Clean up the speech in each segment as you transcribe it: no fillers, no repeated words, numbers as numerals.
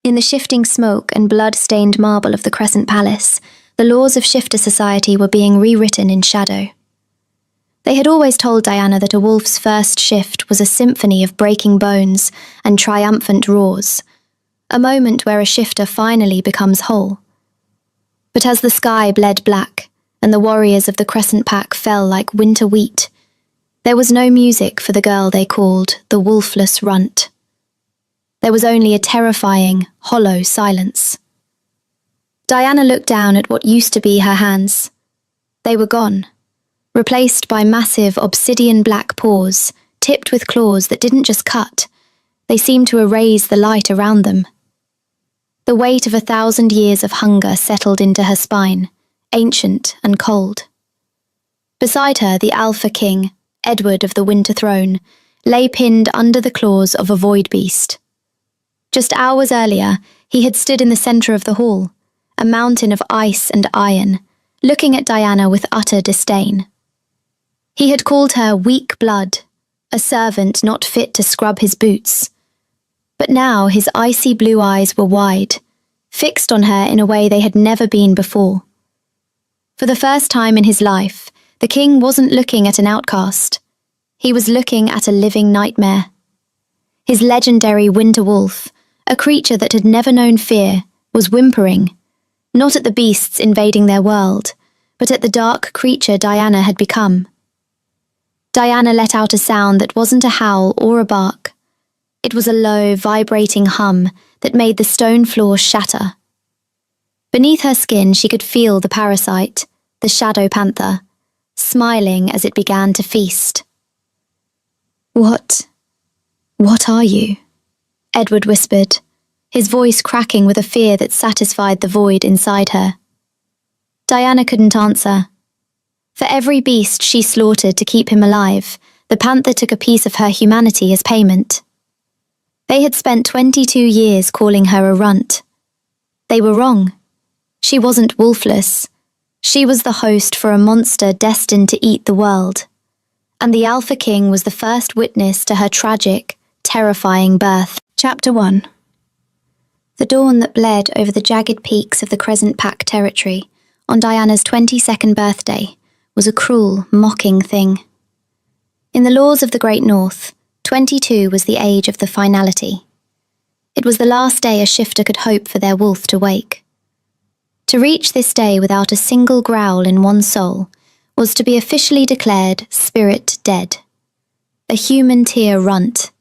In the shifting smoke and blood-stained marble of the Crescent Palace, the laws of shifter society were being rewritten in shadow. They had always told Diana that a wolf's first shift was a symphony of breaking bones and triumphant roars, a moment where a shifter finally becomes whole. But as the sky bled black and the warriors of the Crescent Pack fell like winter wheat, there was no music for the girl they called the Wolfless Runt. There was only a terrifying, hollow silence. Diana looked down at what used to be her hands. They were gone, replaced by massive obsidian black paws, tipped with claws that didn't just cut, they seemed to erase the light around them. The weight of 1,000 years of hunger settled into her spine, ancient and cold. Beside her, the Alpha King, Edward of the Winter Throne, lay pinned under the claws of a void beast. Just hours earlier, he had stood in the centre of the hall, a mountain of ice and iron, looking at Diana with utter disdain. He had called her weak blood, a servant not fit to scrub his boots. But now his icy blue eyes were wide, fixed on her in a way they had never been before. For the first time in his life, the king wasn't looking at an outcast. He was looking at a living nightmare. His legendary winter wolf, a creature that had never known fear, was whimpering, not at the beasts invading their world, but at the dark creature Diana had become. Diana let out a sound that wasn't a howl or a bark. It was a low, vibrating hum that made the stone floor shatter. Beneath her skin she could feel the parasite, the shadow panther, smiling as it began to feast. What are you?" Edward whispered, his voice cracking with a fear that satisfied the void inside her. Diana couldn't answer. For every beast she slaughtered to keep him alive, the panther took a piece of her humanity as payment. They had spent 22 years calling her a runt. They were wrong. She wasn't wolfless. She was the host for a monster destined to eat the world. And the Alpha King was the first witness to her tragic, terrifying birth. Chapter 1. The dawn that bled over the jagged peaks of the Crescent Pack territory on Diana's 22nd birthday was a cruel, mocking thing. In the laws of the Great North, 22 was the age of the finality. It was the last day a shifter could hope for their wolf to wake. To reach this day without a single growl in one's soul was to be officially declared spirit dead. A human tier runt,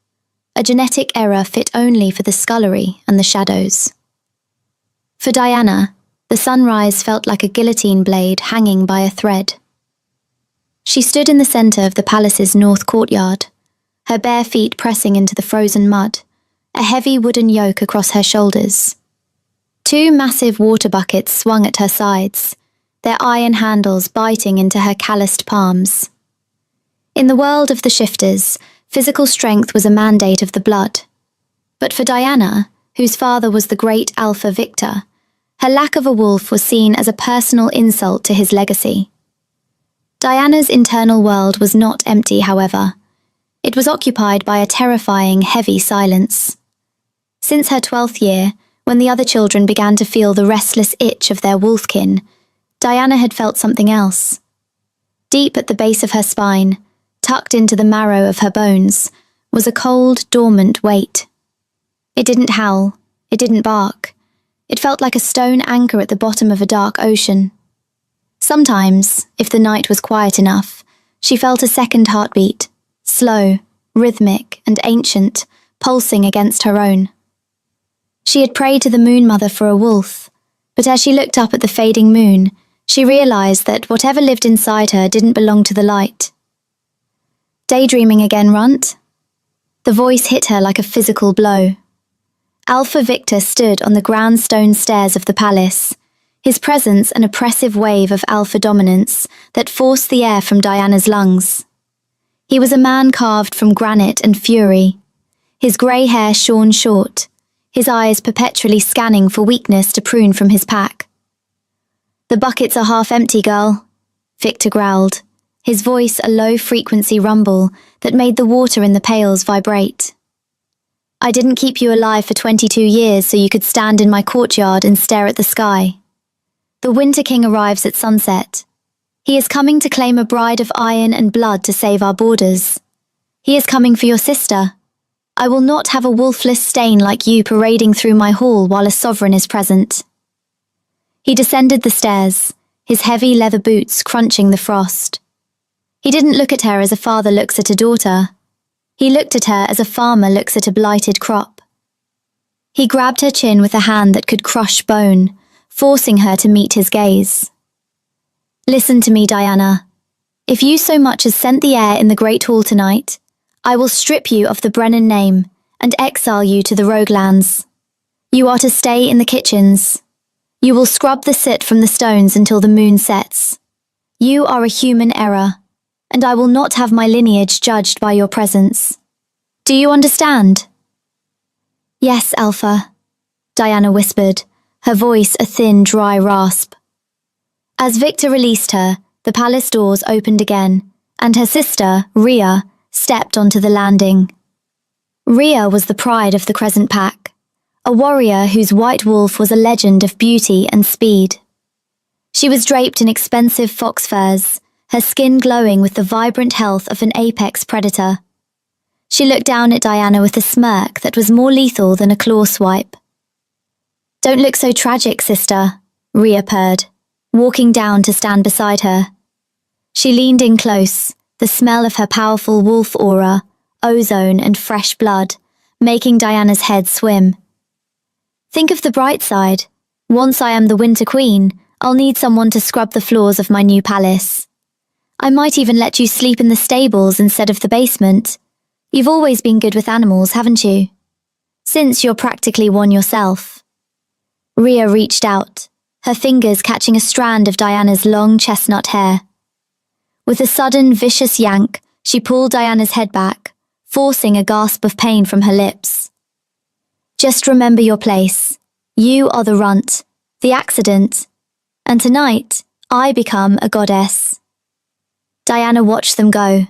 a genetic error fit only for the scullery and the shadows. For Diana, the sunrise felt like a guillotine blade hanging by a thread. She stood in the centre of the palace's north courtyard, her bare feet pressing into the frozen mud, a heavy wooden yoke across her shoulders. 2 massive water buckets swung at her sides, their iron handles biting into her calloused palms. In the world of the shifters, physical strength was a mandate of the blood. But for Diana, whose father was the great Alpha Victor, her lack of a wolf was seen as a personal insult to his legacy. Diana's internal world was not empty, however. It was occupied by a terrifying, heavy silence. Since her 12th year, when the other children began to feel the restless itch of their wolfkin, Diana had felt something else. Deep at the base of her spine, tucked into the marrow of her bones, was a cold, dormant weight. It didn't howl, it didn't bark. It felt like a stone anchor at the bottom of a dark ocean. Sometimes, if the night was quiet enough, she felt a second heartbeat, slow, rhythmic, and ancient, pulsing against her own. She had prayed to the Moon Mother for a wolf, but as she looked up at the fading moon, she realized that whatever lived inside her didn't belong to the light. "Daydreaming again, Runt?" The voice hit her like a physical blow. Alpha Victor stood on the grand stone stairs of the palace, his presence an oppressive wave of alpha dominance that forced the air from Diana's lungs. He was a man carved from granite and fury, his grey hair shorn short, his eyes perpetually scanning for weakness to prune from his pack. "The buckets are half empty, girl," Victor growled, his voice a low-frequency rumble that made the water in the pails vibrate. I didn't keep you alive for 22 years so you could stand in my courtyard and stare at the sky. The Winter King arrives at sunset. He is coming to claim a bride of iron and blood to save our borders. He is coming for your sister. I will not have a wolfless stain like you parading through my hall while a sovereign is present. He descended the stairs, his heavy leather boots crunching the frost. He didn't look at her as a father looks at a daughter. He looked at her as a farmer looks at a blighted crop. He grabbed her chin with a hand that could crush bone, forcing her to meet his gaze. Listen to me, Diana. If you so much as scent the air in the Great Hall tonight, I will strip you of the Brennan name and exile you to the Roguelands. You are to stay in the kitchens. You will scrub the soot from the stones until the moon sets. You are a human error, and I will not have my lineage judged by your presence. Do you understand? Yes, Alpha, Diana whispered, her voice a thin, dry rasp. As Victor released her, the palace doors opened again, and her sister, Rhea, stepped onto the landing. Rhea was the pride of the Crescent Pack, a warrior whose white wolf was a legend of beauty and speed. She was draped in expensive fox furs, her skin glowing with the vibrant health of an apex predator. She looked down at Diana with a smirk that was more lethal than a claw swipe. Don't look so tragic, sister, Rhea purred, walking down to stand beside her. She leaned in close, the smell of her powerful wolf aura, ozone and fresh blood, making Diana's head swim. Think of the bright side. Once I am the Winter Queen, I'll need someone to scrub the floors of my new palace. I might even let you sleep in the stables instead of the basement. You've always been good with animals, haven't you? Since you're practically one yourself. Rhea reached out, her fingers catching a strand of Diana's long chestnut hair. With a sudden, vicious yank, she pulled Diana's head back, forcing a gasp of pain from her lips. Just remember your place. You are the runt, the accident, and tonight, I become a goddess. Diana watched them go,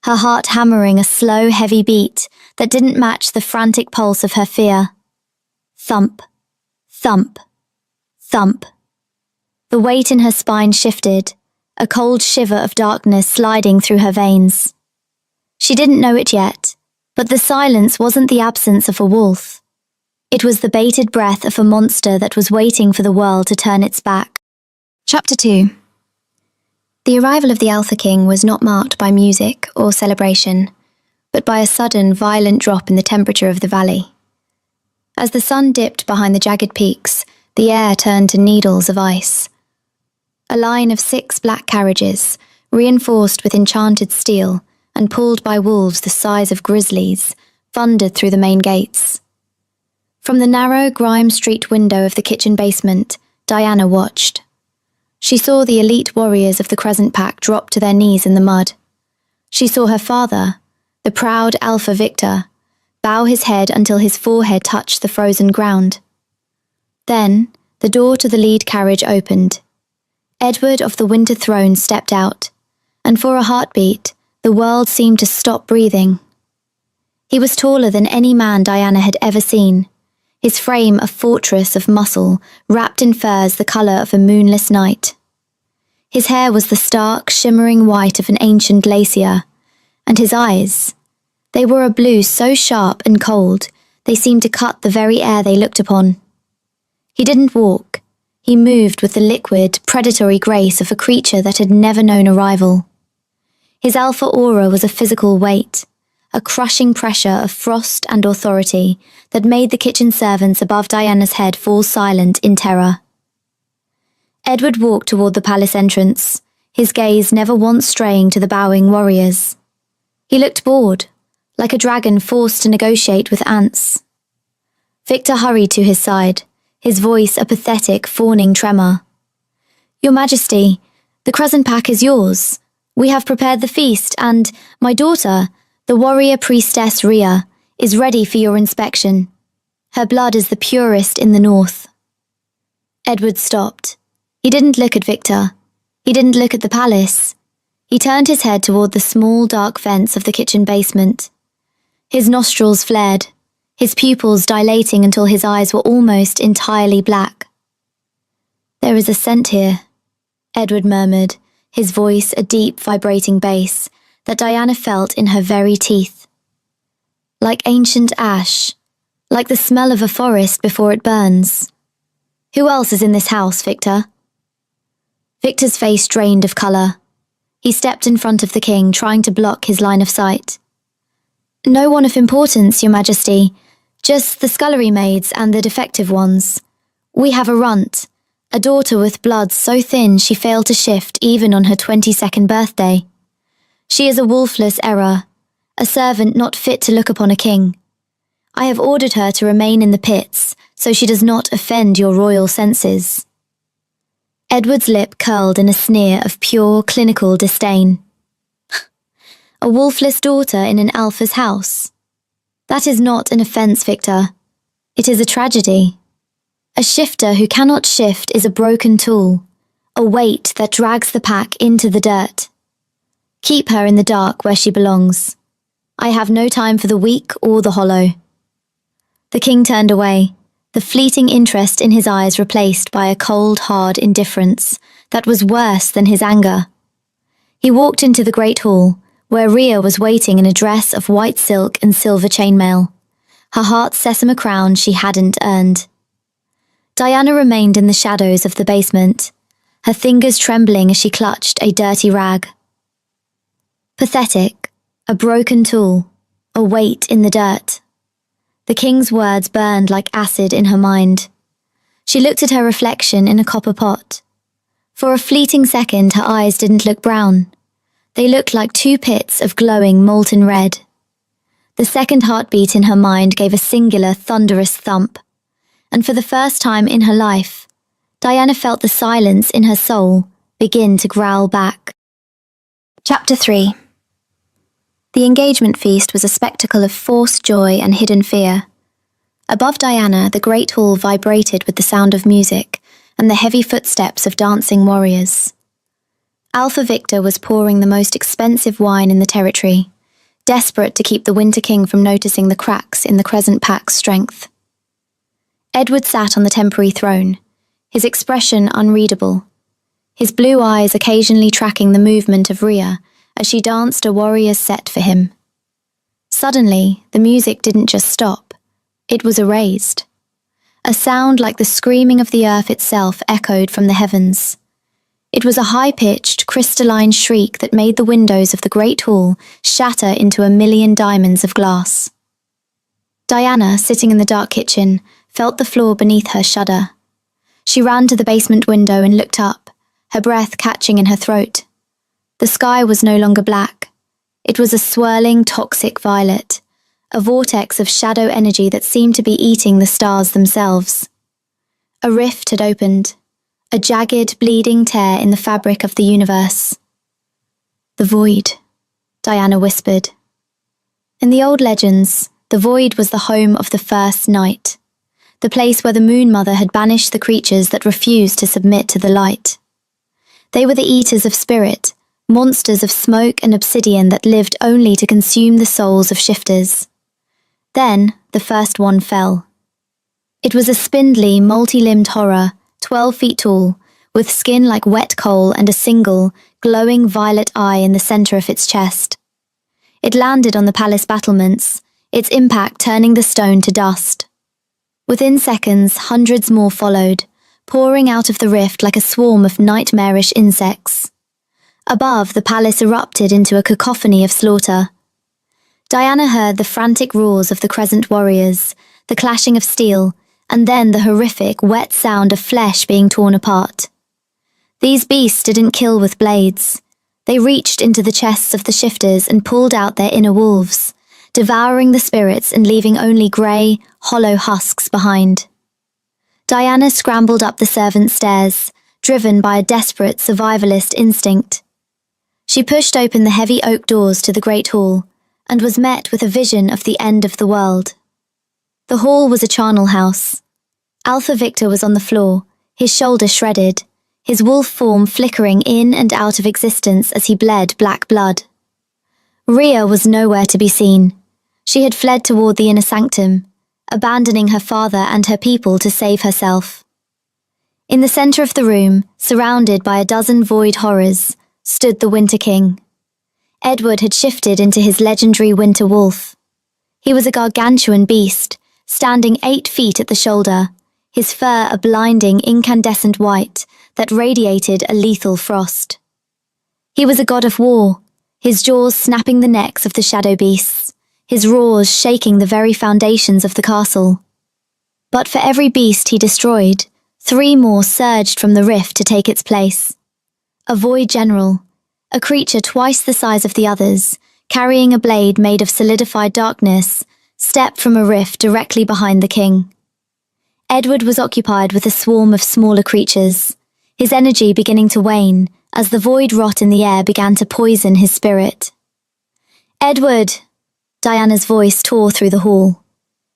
her heart hammering a slow, heavy beat that didn't match the frantic pulse of her fear. Thump, thump, thump. The weight in her spine shifted, a cold shiver of darkness sliding through her veins. She didn't know it yet, but the silence wasn't the absence of a wolf. It was the bated breath of a monster that was waiting for the world to turn its back. Chapter 2. The arrival of the Alpha King was not marked by music or celebration, but by a sudden, violent drop in the temperature of the valley. As the sun dipped behind the jagged peaks, the air turned to needles of ice. A line of 6 black carriages, reinforced with enchanted steel and pulled by wolves the size of grizzlies, thundered through the main gates. From the narrow, grime-streaked window of the kitchen basement, Diana watched. She saw the elite warriors of the Crescent Pack drop to their knees in the mud. She saw her father, the proud Alpha Victor, bow his head until his forehead touched the frozen ground. Then, the door to the lead carriage opened. Edward of the Winter Throne stepped out, and for a heartbeat, the world seemed to stop breathing. He was taller than any man Diana had ever seen, his frame a fortress of muscle wrapped in furs the colour of a moonless night. His hair was the stark, shimmering white of an ancient glacier, and his eyes, they were a blue so sharp and cold they seemed to cut the very air they looked upon. He didn't walk. He moved with the liquid, predatory grace of a creature that had never known a rival. His alpha aura was a physical weight, a crushing pressure of frost and authority that made the kitchen servants above Diana's head fall silent in terror. Edward walked toward the palace entrance, his gaze never once straying to the bowing warriors. He looked bored, like a dragon forced to negotiate with ants. Victor hurried to his side, his voice a pathetic, fawning tremor. "Your Majesty, the Crescent Pack is yours. We have prepared the feast and, my daughter, the warrior priestess Rhea, is ready for your inspection. Her blood is the purest in the north." Edward stopped. He didn't look at Victor. He didn't look at the palace. He turned his head toward the small, dark vents of the kitchen basement. His nostrils flared. his pupils dilating until his eyes were almost entirely black. "There is a scent here," Edward murmured, his voice a deep, vibrating bass that Diana felt in her very teeth. "Like ancient ash, like the smell of a forest before it burns. Who else is in this house, Victor?" Victor's face drained of colour. He stepped in front of the king, trying to block his line of sight. "No one of importance, Your Majesty. Just the scullery maids and the defective ones. We have a runt, a daughter with blood so thin she failed to shift even on her 22nd birthday. She is a wolfless error, a servant not fit to look upon a king. I have ordered her to remain in the pits, so she does not offend your royal senses." Edward's lip curled in a sneer of pure, clinical disdain. "A wolfless daughter in an alpha's house? That is not an offence, Victor. It is a tragedy. A shifter who cannot shift is a broken tool, a weight that drags the pack into the dirt. Keep her in the dark where she belongs. I have no time for the weak or the hollow." The king turned away, the fleeting interest in his eyes replaced by a cold, hard indifference that was worse than his anger. He walked into the great hall, where Rhea was waiting in a dress of white silk and silver chainmail, her heart's sesame crown she hadn't earned. Diana remained in the shadows of the basement, her fingers trembling as she clutched a dirty rag. Pathetic, a broken tool, a weight in the dirt. The king's words burned like acid in her mind. She looked at her reflection in a copper pot. For a fleeting second, her eyes didn't look brown. They looked like two pits of glowing molten red. The second heartbeat in her mind gave a singular, thunderous thump. And for the first time in her life, Diana felt the silence in her soul begin to growl back. Chapter 3. The engagement feast was a spectacle of forced joy and hidden fear. Above Diana, the great hall vibrated with the sound of music and the heavy footsteps of dancing warriors. Alpha Victor was pouring the most expensive wine in the territory, desperate to keep the Winter King from noticing the cracks in the Crescent Pack's strength. Edward sat on the temporary throne, his expression unreadable, his blue eyes occasionally tracking the movement of Rhea as she danced a warrior's set for him. Suddenly, the music didn't just stop, it was erased. A sound like the screaming of the earth itself echoed from the heavens. It was a high-pitched, crystalline shriek that made the windows of the great hall shatter into 1,000,000 diamonds of glass. Diana, sitting in the dark kitchen, felt the floor beneath her shudder. She ran to the basement window and looked up, her breath catching in her throat. The sky was no longer black. It was a swirling, toxic violet, a vortex of shadow energy that seemed to be eating the stars themselves. A rift had opened, a jagged, bleeding tear in the fabric of the universe. "The void," Diana whispered. In the old legends, the void was the home of the first night, the place where the Moon Mother had banished the creatures that refused to submit to the light. They were the eaters of spirit, monsters of smoke and obsidian that lived only to consume the souls of shifters. Then, the first one fell. It was a spindly, multi-limbed horror, 12 feet tall, with skin like wet coal and a single, glowing violet eye in the center of its chest. It landed on the palace battlements, its impact turning the stone to dust. Within seconds, hundreds more followed, pouring out of the rift like a swarm of nightmarish insects. Above, the palace erupted into a cacophony of slaughter. Diana heard the frantic roars of the Crescent warriors, the clashing of steel, and then the horrific, wet sound of flesh being torn apart. These beasts didn't kill with blades. They reached into the chests of the shifters and pulled out their inner wolves, devouring the spirits and leaving only grey, hollow husks behind. Diana scrambled up the servants' stairs, driven by a desperate survivalist instinct. She pushed open the heavy oak doors to the great hall, and was met with a vision of the end of the world. The hall was a charnel house. Alpha Victor was on the floor, his shoulder shredded, his wolf form flickering in and out of existence as he bled black blood. Rhea was nowhere to be seen. She had fled toward the inner sanctum, abandoning her father and her people to save herself. In the centre of the room, surrounded by a dozen void horrors, stood the Winter King. Edward had shifted into his legendary winter wolf. He was a gargantuan beast, standing 8 feet at the shoulder, his fur a blinding incandescent white that radiated a lethal frost. He was a god of war, his jaws snapping the necks of the shadow beasts, his roars shaking the very foundations of the castle. But for every beast he destroyed, 3 more surged from the rift to take its place. A Void General, a creature twice the size of the others, carrying a blade made of solidified darkness, stepped from a rift directly behind the king. Edward was occupied with a swarm of smaller creatures, his energy beginning to wane as the void rot in the air began to poison his spirit. "Edward!" Diana's voice tore through the hall.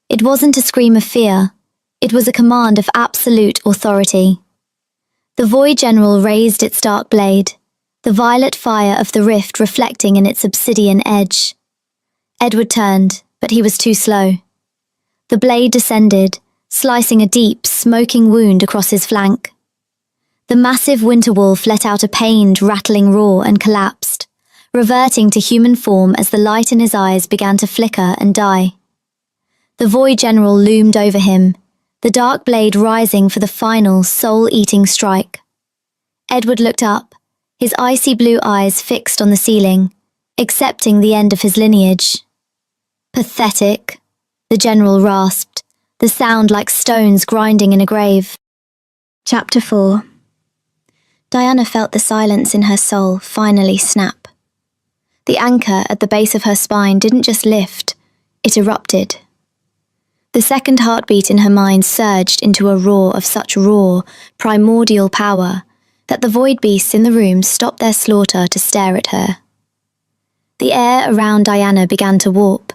It wasn't a scream of fear, it was a command of absolute authority. The Void General raised its dark blade, the violet fire of the rift reflecting in its obsidian edge. Edward turned, but he was too slow. The blade descended, slicing a deep, smoking wound across his flank. The massive winter wolf let out a pained, rattling roar and collapsed, reverting to human form as the light in his eyes began to flicker and die. The Void General loomed over him, the dark blade rising for the final, soul-eating strike. Edward looked up, his icy blue eyes fixed on the ceiling, accepting the end of his lineage. "Pathetic," the general rasped, the sound like stones grinding in a grave. Chapter 4. Diana felt the silence in her soul finally snap. The anchor at the base of her spine didn't just lift, it erupted. The second heartbeat in her mind surged into a roar of such raw, primordial power that the void beasts in the room stopped their slaughter to stare at her. The air around Diana began to warp,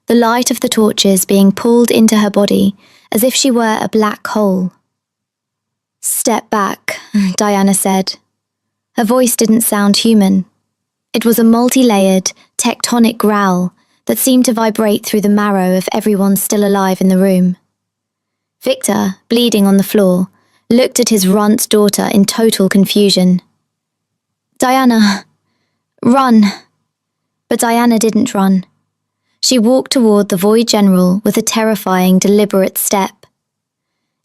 the light of the torches being pulled into her body as if she were a black hole. "Step back," Diana said. Her voice didn't sound human. It was a multi-layered, tectonic growl that seemed to vibrate through the marrow of everyone still alive in the room. Victor, bleeding on the floor, looked at his runt daughter in total confusion. "Diana, run!" But Diana didn't run. She walked toward the Void General with a terrifying, deliberate step.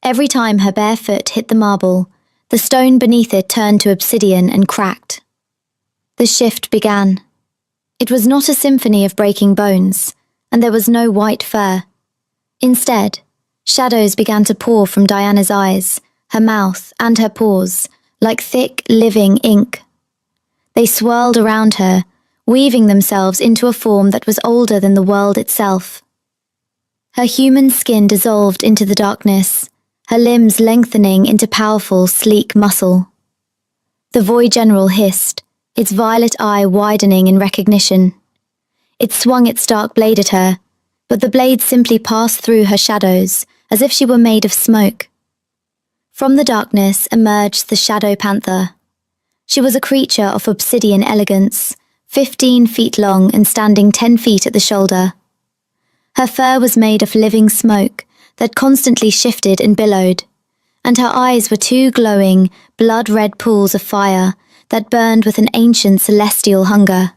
Every time her bare foot hit the marble, the stone beneath it turned to obsidian and cracked. The shift began. It was not a symphony of breaking bones, and there was no white fur. Instead, shadows began to pour from Diana's eyes, her mouth, and her paws, like thick, living ink. They swirled around her, weaving themselves into a form that was older than the world itself. Her human skin dissolved into the darkness, her limbs lengthening into powerful, sleek muscle. The Void General hissed, its violet eye widening in recognition. It swung its dark blade at her, but the blade simply passed through her shadows, as if she were made of smoke. From the darkness emerged the Shadow Panther. She was a creature of obsidian elegance, 15 feet long and standing 10 feet at the shoulder. Her fur was made of living smoke that constantly shifted and billowed, and her eyes were 2 glowing, blood-red pools of fire that burned with an ancient celestial hunger.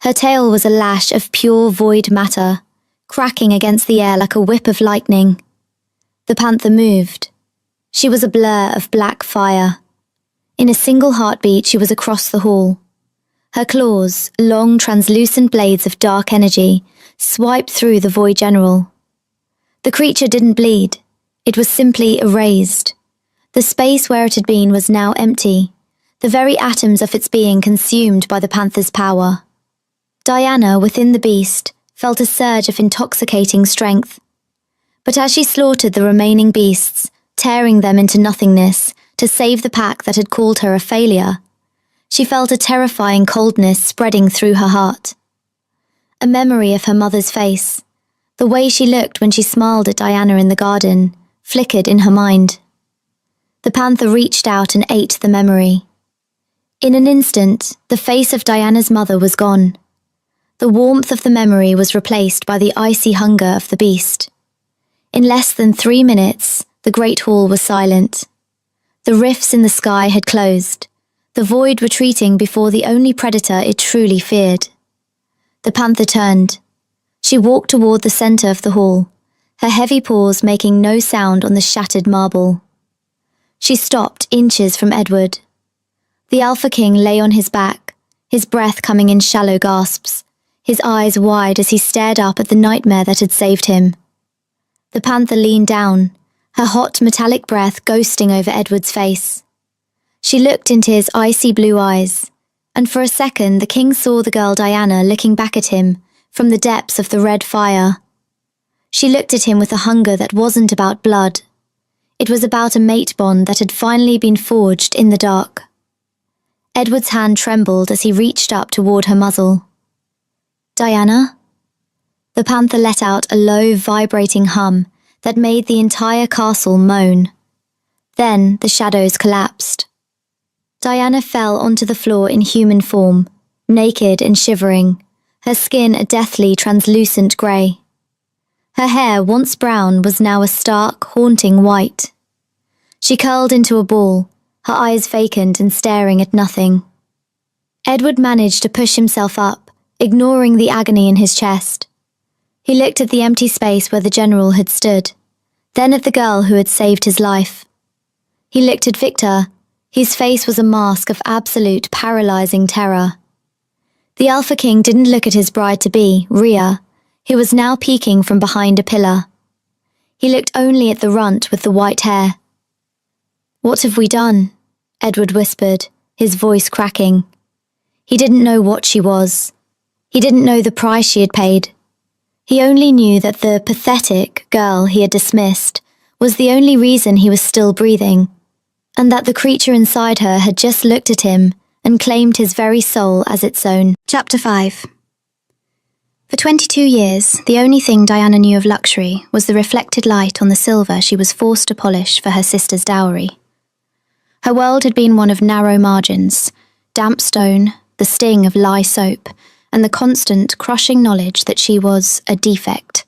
Her tail was a lash of pure void matter, cracking against the air like a whip of lightning. The panther moved. She was a blur of black fire. In a single heartbeat she was across the hall. Her claws, long translucent blades of dark energy, swiped through the Void General. The creature didn't bleed. It was simply erased. The space where it had been was now empty, the very atoms of its being consumed by the panther's power. Diana, within the beast, felt a surge of intoxicating strength. But as she slaughtered the remaining beasts, tearing them into nothingness to save the pack that had called her a failure, she felt a terrifying coldness spreading through her heart. A memory of her mother's face, the way she looked when she smiled at Diana in the garden, flickered in her mind. The panther reached out and ate the memory. In an instant, the face of Diana's mother was gone. The warmth of the memory was replaced by the icy hunger of the beast. In less than 3 minutes, the great hall was silent. The rifts in the sky had closed, the void retreating before the only predator it truly feared. The panther turned. She walked toward the center of the hall, her heavy paws making no sound on the shattered marble. She stopped inches from Edward. The Alpha King lay on his back, his breath coming in shallow gasps, his eyes wide as he stared up at the nightmare that had saved him. The panther leaned down, her hot metallic breath ghosting over Edward's face. She looked into his icy blue eyes, and for a second the king saw the girl Diana looking back at him from the depths of the red fire. She looked at him with a hunger that wasn't about blood. It was about a mate bond that had finally been forged in the dark. Edward's hand trembled as he reached up toward her muzzle. "Diana?" The panther let out a low, vibrating hum that made the entire castle moan. Then the shadows collapsed. Diana fell onto the floor in human form, naked and shivering, her skin a deathly translucent grey. Her hair, once brown, was now a stark, haunting white. She curled into a ball, her eyes vacant and staring at nothing. Edward managed to push himself up, ignoring the agony in his chest. He looked at the empty space where the general had stood, then at the girl who had saved his life. He looked at Victor, whose face was a mask of absolute, paralyzing terror. The Alpha King didn't look at his bride-to-be, Rhea, who was now peeking from behind a pillar. He looked only at the runt with the white hair. "What have we done?" Edward whispered, his voice cracking. He didn't know what she was. He didn't know the price she had paid. He only knew that the pathetic girl he had dismissed was the only reason he was still breathing, and that the creature inside her had just looked at him and claimed his very soul as its own. Chapter 5. For 22 years, the only thing Diana knew of luxury was the reflected light on the silver she was forced to polish for her sister's dowry. Her world had been one of narrow margins, damp stone, the sting of lye soap, and the constant, crushing knowledge that she was a defect.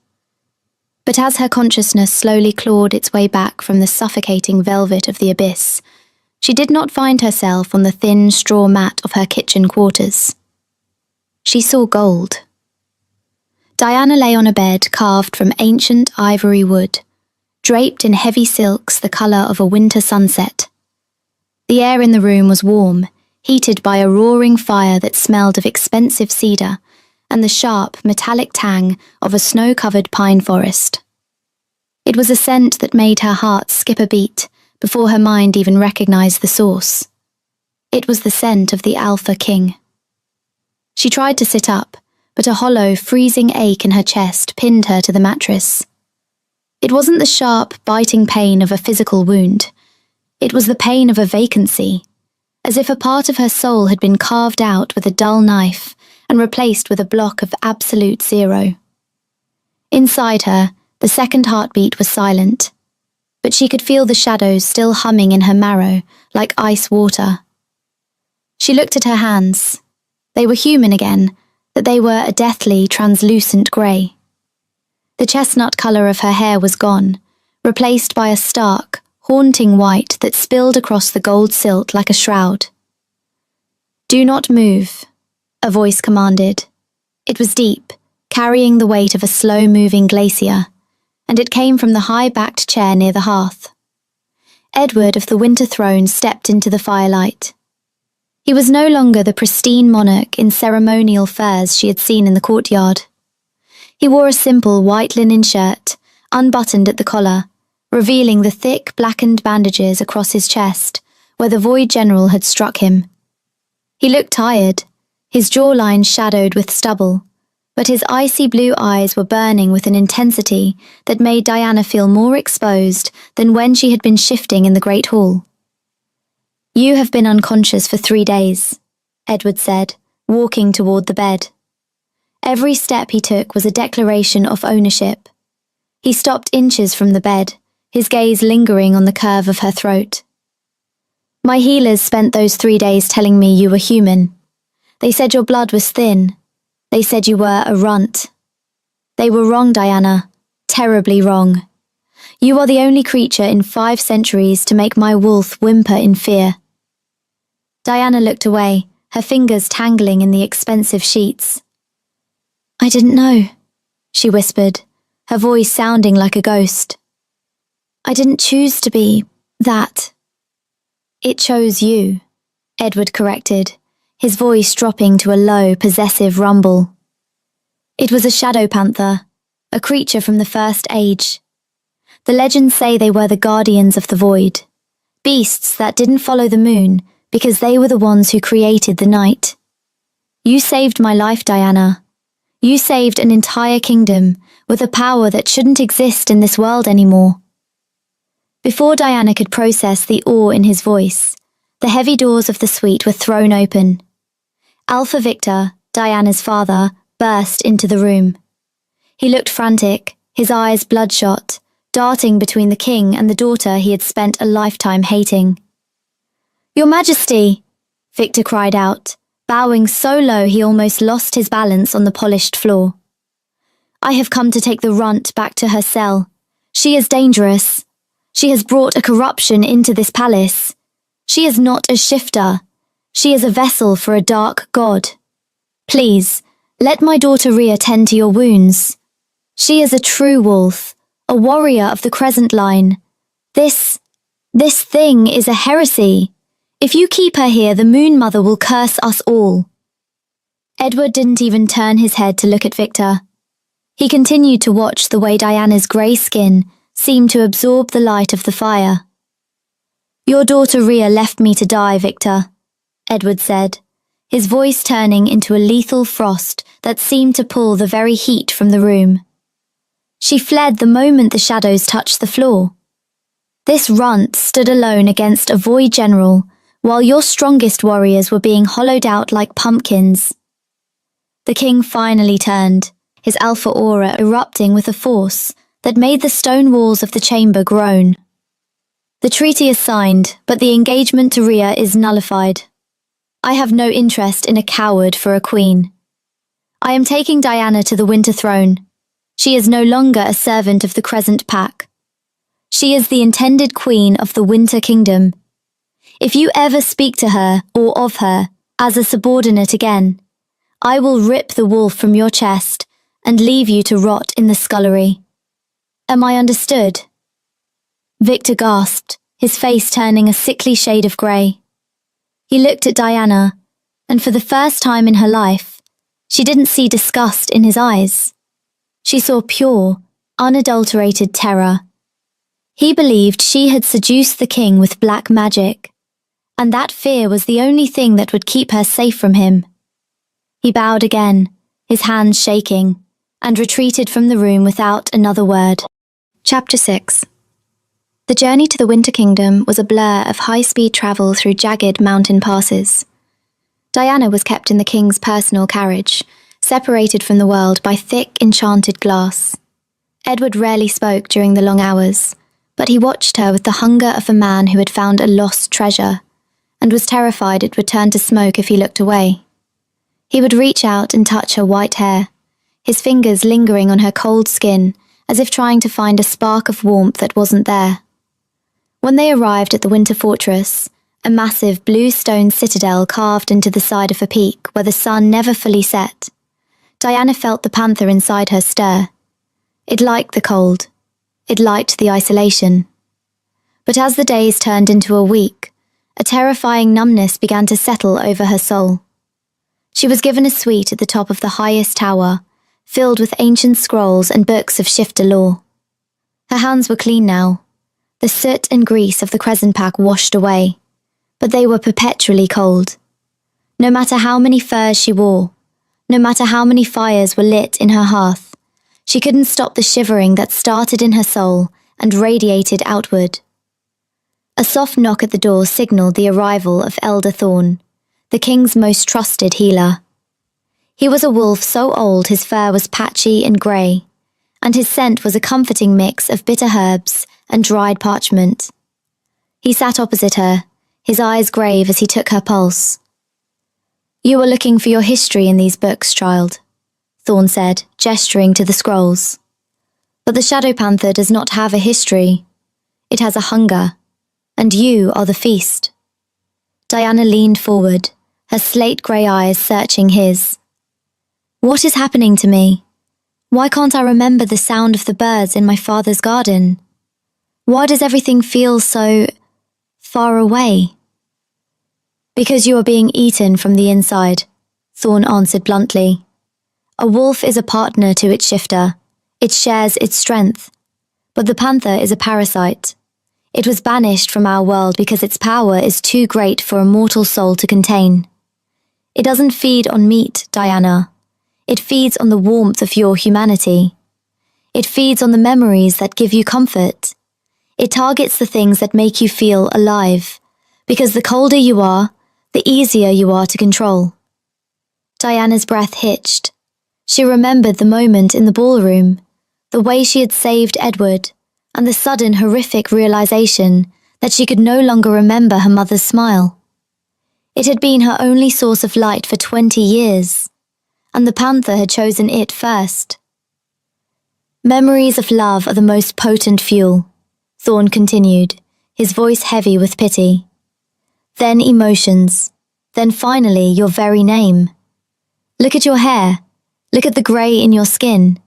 But as her consciousness slowly clawed its way back from the suffocating velvet of the abyss, she did not find herself on the thin straw mat of her kitchen quarters. She saw gold. Diana lay on a bed carved from ancient ivory wood, draped in heavy silks the colour of a winter sunset. The air in the room was warm, heated by a roaring fire that smelled of expensive cedar and the sharp, metallic tang of a snow-covered pine forest. It was a scent that made her heart skip a beat before her mind even recognized the source. It was the scent of the Alpha King. She tried to sit up, but a hollow, freezing ache in her chest pinned her to the mattress. It wasn't the sharp, biting pain of a physical wound. It was the pain of a vacancy, as if a part of her soul had been carved out with a dull knife and replaced with a block of absolute zero. Inside her, the second heartbeat was silent, but she could feel the shadows still humming in her marrow like ice water. She looked at her hands. They were human again, but they were a deathly, translucent grey. The chestnut colour of her hair was gone, replaced by a stark, haunting white that spilled across the gold silt like a shroud. "Do not move," a voice commanded. It was deep, carrying the weight of a slow-moving glacier, and it came from the high-backed chair near the hearth. Edward of the Winter Throne stepped into the firelight. He was no longer the pristine monarch in ceremonial furs she had seen in the courtyard. He wore a simple white linen shirt, unbuttoned at the collar, revealing the thick, blackened bandages across his chest, where the Void General had struck him. He looked tired, his jawline shadowed with stubble, but his icy blue eyes were burning with an intensity that made Diana feel more exposed than when she had been shifting in the Great Hall. "You have been unconscious for 3 days," Edward said, walking toward the bed. Every step he took was a declaration of ownership. He stopped inches from the bed, his gaze lingering on the curve of her throat. "My healers spent those 3 days telling me you were human. They said your blood was thin. They said you were a runt. They were wrong, Diana. Terribly wrong. You are the only creature in 5 centuries to make my wolf whimper in fear." Diana looked away, her fingers tangling in the expensive sheets. "I didn't know," she whispered, her voice sounding like a ghost. "I didn't choose to be that." "It chose you," Edward corrected, his voice dropping to a low, possessive rumble. "It was a shadow panther, a creature from the First Age. The legends say they were the guardians of the void, beasts that didn't follow the moon because they were the ones who created the night. You saved my life, Diana. You saved an entire kingdom with a power that shouldn't exist in this world anymore." Before Diana could process the awe in his voice, the heavy doors of the suite were thrown open. Alpha Victor, Diana's father, burst into the room. He looked frantic, his eyes bloodshot, darting between the king and the daughter he had spent a lifetime hating. "Your Majesty!" Victor cried out, bowing so low he almost lost his balance on the polished floor. "I have come to take the runt back to her cell. She is dangerous. She has brought a corruption into this palace. She is not a shifter. She is a vessel for a dark god. Please, let my daughter Rhea tend to your wounds. She is a true wolf, a warrior of the Crescent line. This thing is a heresy. If you keep her here, the Moon Mother will curse us all." Edward didn't even turn his head to look at Victor. He continued to watch the way Diana's grey skin seemed to absorb the light of the fire. "Your daughter Rhea left me to die, Victor," Edward said, his voice turning into a lethal frost that seemed to pull the very heat from the room. "She fled the moment the shadows touched the floor. This runt stood alone against a void general, while your strongest warriors were being hollowed out like pumpkins." The king finally turned, his alpha aura erupting with a force that made the stone walls of the chamber groan. "The treaty is signed, but the engagement to Rhea is nullified. I have no interest in a coward for a queen. I am taking Diana to the Winter Throne. She is no longer a servant of the Crescent Pack. She is the intended queen of the Winter Kingdom. If you ever speak to her or of her as a subordinate again, I will rip the wolf from your chest and leave you to rot in the scullery. Am I understood?" Victor gasped, his face turning a sickly shade of grey. He looked at Diana, and for the first time in her life, she didn't see disgust in his eyes. She saw pure, unadulterated terror. He believed she had seduced the king with black magic, and that fear was the only thing that would keep her safe from him. He bowed again, his hands shaking, and retreated from the room without another word. Chapter 6. The journey to the Winter Kingdom was a blur of high-speed travel through jagged mountain passes. Diana was kept in the king's personal carriage, separated from the world by thick, enchanted glass. Edward rarely spoke during the long hours, but he watched her with the hunger of a man who had found a lost treasure, and was terrified it would turn to smoke if he looked away. He would reach out and touch her white hair, his fingers lingering on her cold skin, as if trying to find a spark of warmth that wasn't there. When they arrived at the Winter Fortress, a massive blue stone citadel carved into the side of a peak where the sun never fully set, Diana felt the panther inside her stir. It liked the cold. It liked the isolation. But as the days turned into a week, a terrifying numbness began to settle over her soul. She was given a suite at the top of the highest tower, filled with ancient scrolls and books of shifter lore. Her hands were clean now, the soot and grease of the Crescent Pack washed away, but they were perpetually cold. No matter how many furs she wore, no matter how many fires were lit in her hearth, she couldn't stop the shivering that started in her soul and radiated outward. A soft knock at the door signaled the arrival of Elder Thorn, the king's most trusted healer. He was a wolf so old his fur was patchy and grey, and his scent was a comforting mix of bitter herbs and dried parchment. He sat opposite her, his eyes grave as he took her pulse. "You are looking for your history in these books, child," Thorn said, gesturing to the scrolls. But the Shadow Panther does not have a history. It has a hunger, and you are the feast. Diana leaned forward, her slate-grey eyes searching his. What is happening to me? Why can't I remember the sound of the birds in my father's garden? Why does everything feel so far away? Because you are being eaten from the inside, Thorn answered bluntly. A wolf is a partner to its shifter. It shares its strength. But the panther is a parasite. It was banished from our world because its power is too great for a mortal soul to contain. It doesn't feed on meat, Diana. It feeds on the warmth of your humanity. It feeds on the memories that give you comfort. It targets the things that make you feel alive, because the colder you are, the easier you are to control. Diana's breath hitched. She remembered the moment in the ballroom, the way she had saved Edward, and the sudden horrific realization that she could no longer remember her mother's smile. It had been her only source of light for 20 years, and the panther had chosen it first. Memories of love are the most potent fuel, Thorn continued, his voice heavy with pity. Then emotions, then finally your very name. Look at your hair, look at the grey in your skin.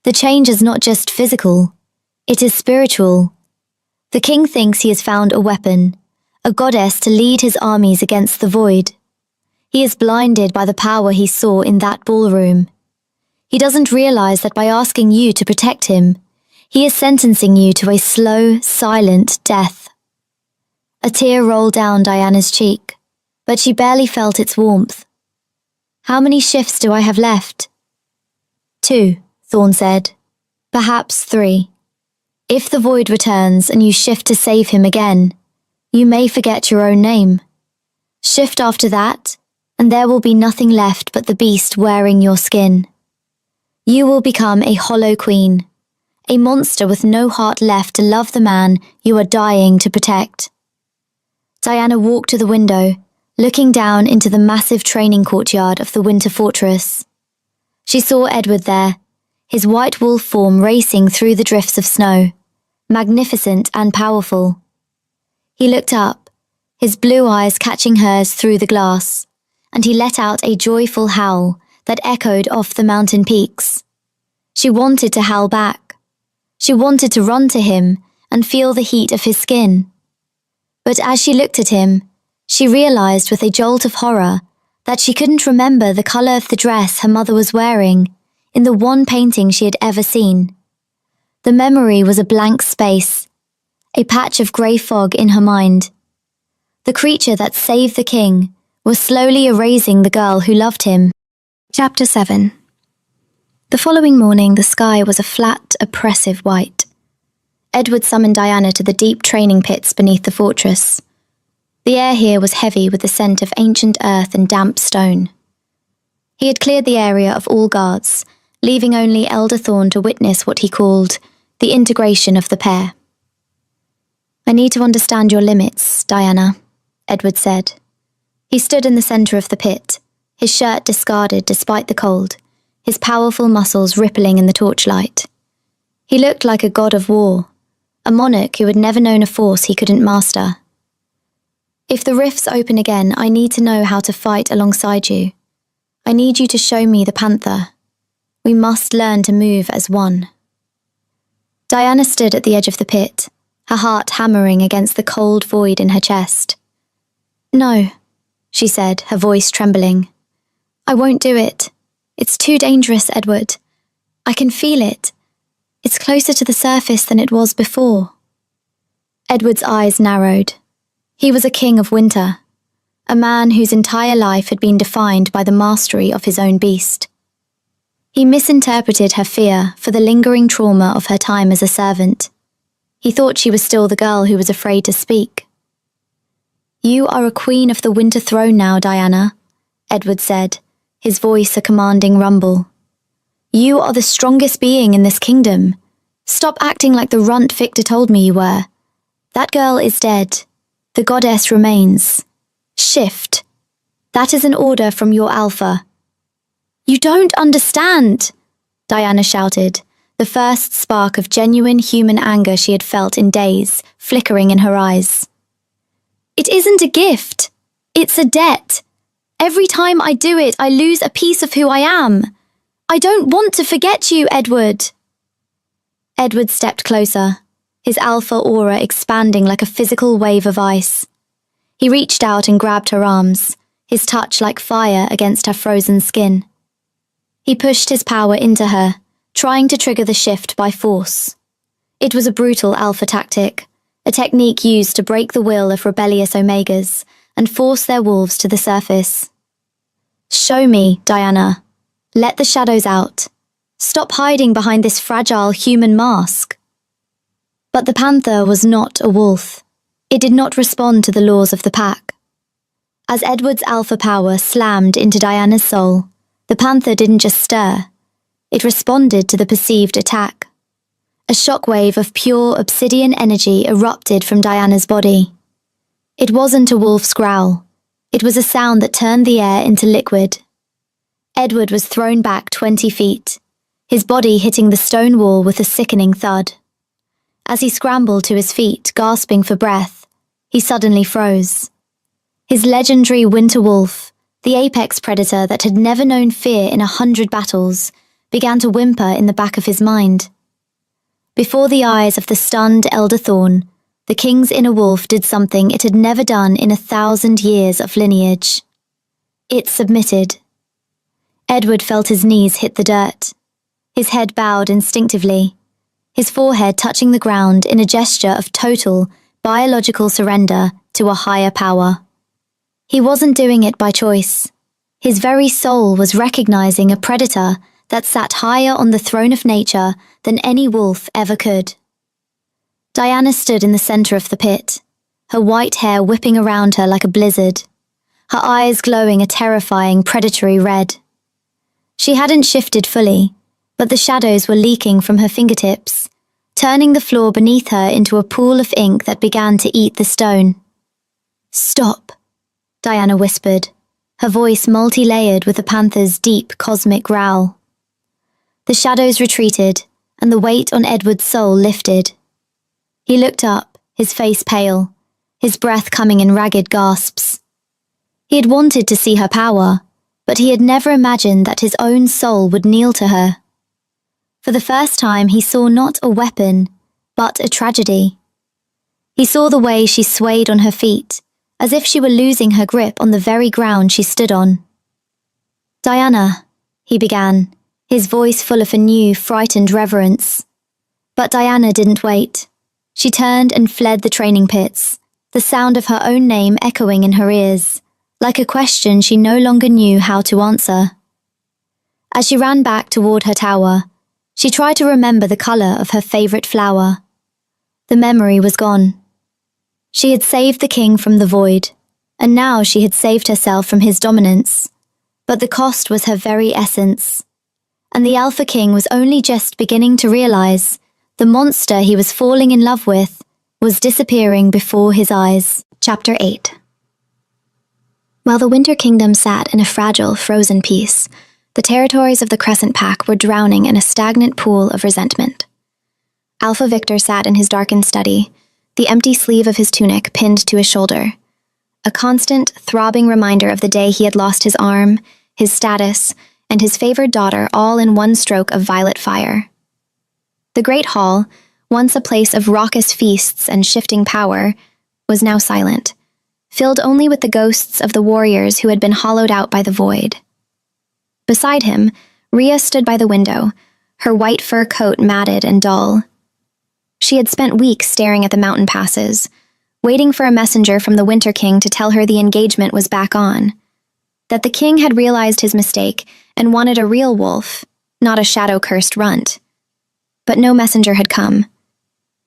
The change is not just physical, it is spiritual. The king thinks he has found a weapon, a goddess to lead his armies against the void. He is blinded by the power he saw in that ballroom. He doesn't realize that by asking you to protect him, he is sentencing you to a slow, silent death. A tear rolled down Diana's cheek, but she barely felt its warmth. How many shifts do I have left? 2, Thorn said. Perhaps 3. If the void returns and you shift to save him again, you may forget your own name. Shift after that, and there will be nothing left but the beast wearing your skin. You will become a hollow queen, a monster with no heart left to love the man you are dying to protect. Diana walked to the window, looking down into the massive training courtyard of the Winter Fortress. She saw Edward there, his white wolf form racing through the drifts of snow, magnificent and powerful. He looked up, his blue eyes catching hers through the glass, and he let out a joyful howl that echoed off the mountain peaks. She wanted to howl back. She wanted to run to him and feel the heat of his skin. But as she looked at him, she realized with a jolt of horror that she couldn't remember the color of the dress her mother was wearing in the one painting she had ever seen. The memory was a blank space, a patch of grey fog in her mind. The creature that saved the king was slowly erasing the girl who loved him. Chapter 7. The following morning, the sky was a flat, oppressive white. Edward summoned Diana to the deep training pits beneath the fortress. The air here was heavy with the scent of ancient earth and damp stone. He had cleared the area of all guards, leaving only Elder Thorn to witness what he called the integration of the pair. I need to understand your limits, Diana, Edward said. He stood in the centre of the pit, his shirt discarded despite the cold, his powerful muscles rippling in the torchlight. He looked like a god of war, a monarch who had never known a force he couldn't master. If the rifts open again, I need to know how to fight alongside you. I need you to show me the panther. We must learn to move as one. Diana stood at the edge of the pit, her heart hammering against the cold void in her chest. No, she said, her voice trembling. I won't do it. It's too dangerous, Edward. I can feel it. It's closer to the surface than it was before. Edward's eyes narrowed. He was a king of winter, a man whose entire life had been defined by the mastery of his own beast. He misinterpreted her fear for the lingering trauma of her time as a servant. He thought she was still the girl who was afraid to speak. You are a queen of the winter throne now, Diana, Edward said, his voice a commanding rumble. You are the strongest being in this kingdom. Stop acting like the runt Victor told me you were. That girl is dead. The goddess remains. Shift. That is an order from your alpha. You don't understand, Diana shouted, the first spark of genuine human anger she had felt in days flickering in her eyes. "It isn't a gift. It's a debt. Every time I do it, I lose a piece of who I am. I don't want to forget you, Edward." Edward stepped closer, his alpha aura expanding like a physical wave of ice. He reached out and grabbed her arms, his touch like fire against her frozen skin. He pushed his power into her, trying to trigger the shift by force. It was a brutal alpha tactic, a technique used to break the will of rebellious Omegas and force their wolves to the surface. "Show me, Diana. Let the shadows out. Stop hiding behind this fragile human mask." But the panther was not a wolf. It did not respond to the laws of the pack. As Edward's alpha power slammed into Diana's soul, the panther didn't just stir. It responded to the perceived attack. A shockwave of pure obsidian energy erupted from Diana's body. It wasn't a wolf's growl. It was a sound that turned the air into liquid. Edward was thrown back 20 feet, his body hitting the stone wall with a sickening thud. As he scrambled to his feet, gasping for breath, he suddenly froze. His legendary winter wolf, the apex predator that had never known fear in 100 battles, began to whimper in the back of his mind. Before the eyes of the stunned Elder Thorn, the king's inner wolf did something it had never done in 1,000 years of lineage. It submitted. Edward felt his knees hit the dirt. His head bowed instinctively, his forehead touching the ground in a gesture of total, biological surrender to a higher power. He wasn't doing it by choice. His very soul was recognizing a predator that sat higher on the throne of nature than any wolf ever could. Diana stood in the center of the pit, her white hair whipping around her like a blizzard, her eyes glowing a terrifying predatory red. She hadn't shifted fully, but the shadows were leaking from her fingertips, turning the floor beneath her into a pool of ink that began to eat the stone. "Stop," Diana whispered, her voice multi-layered with the panther's deep cosmic growl. The shadows retreated, and the weight on Edward's soul lifted. He looked up, his face pale, his breath coming in ragged gasps. He had wanted to see her power, but he had never imagined that his own soul would kneel to her. For the first time, he saw not a weapon, but a tragedy. He saw the way she swayed on her feet, as if she were losing her grip on the very ground she stood on. "Diana," he began, his voice full of a new, frightened reverence. But Diana didn't wait. She turned and fled the training pits, the sound of her own name echoing in her ears, like a question she no longer knew how to answer. As she ran back toward her tower, she tried to remember the color of her favorite flower. The memory was gone. She had saved the king from the void, and now she had saved herself from his dominance, but the cost was her very essence. And the Alpha King was only just beginning to realize the monster he was falling in love with was disappearing before his eyes. Chapter 8. While the Winter Kingdom sat in a fragile, frozen peace, the territories of the Crescent Pack were drowning in a stagnant pool of resentment. Alpha Victor sat in his darkened study, the empty sleeve of his tunic pinned to his shoulder, a constant, throbbing reminder of the day he had lost his arm, his status, and his favored daughter all in one stroke of violet fire. The Great Hall, once a place of raucous feasts and shifting power, was now silent, filled only with the ghosts of the warriors who had been hollowed out by the void. Beside him, Rhea stood by the window, her white fur coat matted and dull. She had spent weeks staring at the mountain passes, waiting for a messenger from the Winter King to tell her the engagement was back on, that the king had realized his mistake and wanted a real wolf, not a shadow-cursed runt. But no messenger had come.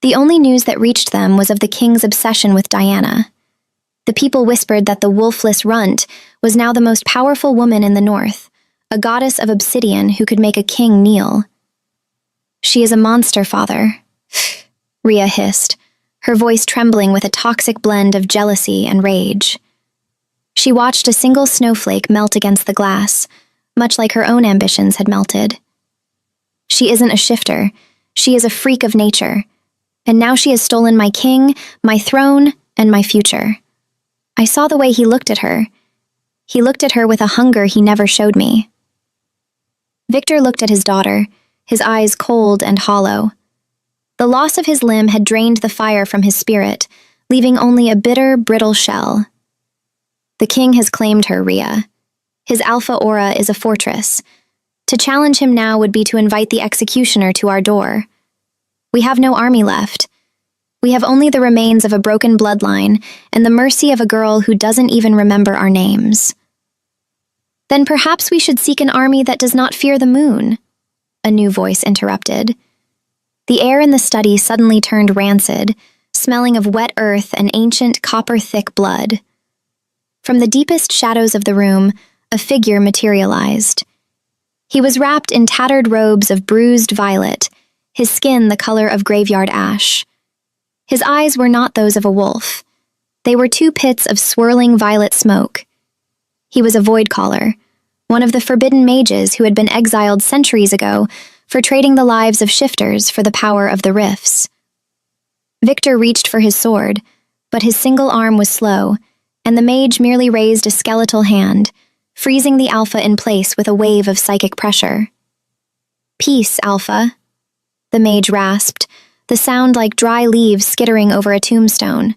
The only news that reached them was of the king's obsession with Diana. The people whispered that the wolfless runt was now the most powerful woman in the north, a goddess of obsidian who could make a king kneel. "She is a monster, father," Rhea hissed, her voice trembling with a toxic blend of jealousy and rage. She watched a single snowflake melt against the glass, much like her own ambitions had melted. She isn't a shifter. She is a freak of nature. And now she has stolen my king, my throne, and my future. I saw the way he looked at her. He looked at her with a hunger he never showed me. Victor looked at his daughter, his eyes cold and hollow. The loss of his limb had drained the fire from his spirit, leaving only a bitter, brittle shell. The king has claimed her, Rhea. His alpha aura is a fortress. To challenge him now would be to invite the executioner to our door. We have no army left. We have only the remains of a broken bloodline and the mercy of a girl who doesn't even remember our names. Then perhaps we should seek an army that does not fear the moon, a new voice interrupted. The air in the study suddenly turned rancid, smelling of wet earth and ancient copper-thick blood. From the deepest shadows of the room, a figure materialized. He was wrapped in tattered robes of bruised violet, his skin the color of graveyard ash. His eyes were not those of a wolf. They were two pits of swirling violet smoke. He was a void caller, one of the forbidden mages who had been exiled centuries ago for trading the lives of shifters for the power of the rifts. Victor reached for his sword, but his single arm was slow, and the mage merely raised a skeletal hand, freezing the Alpha in place with a wave of psychic pressure. "Peace, Alpha," the mage rasped, the sound like dry leaves skittering over a tombstone.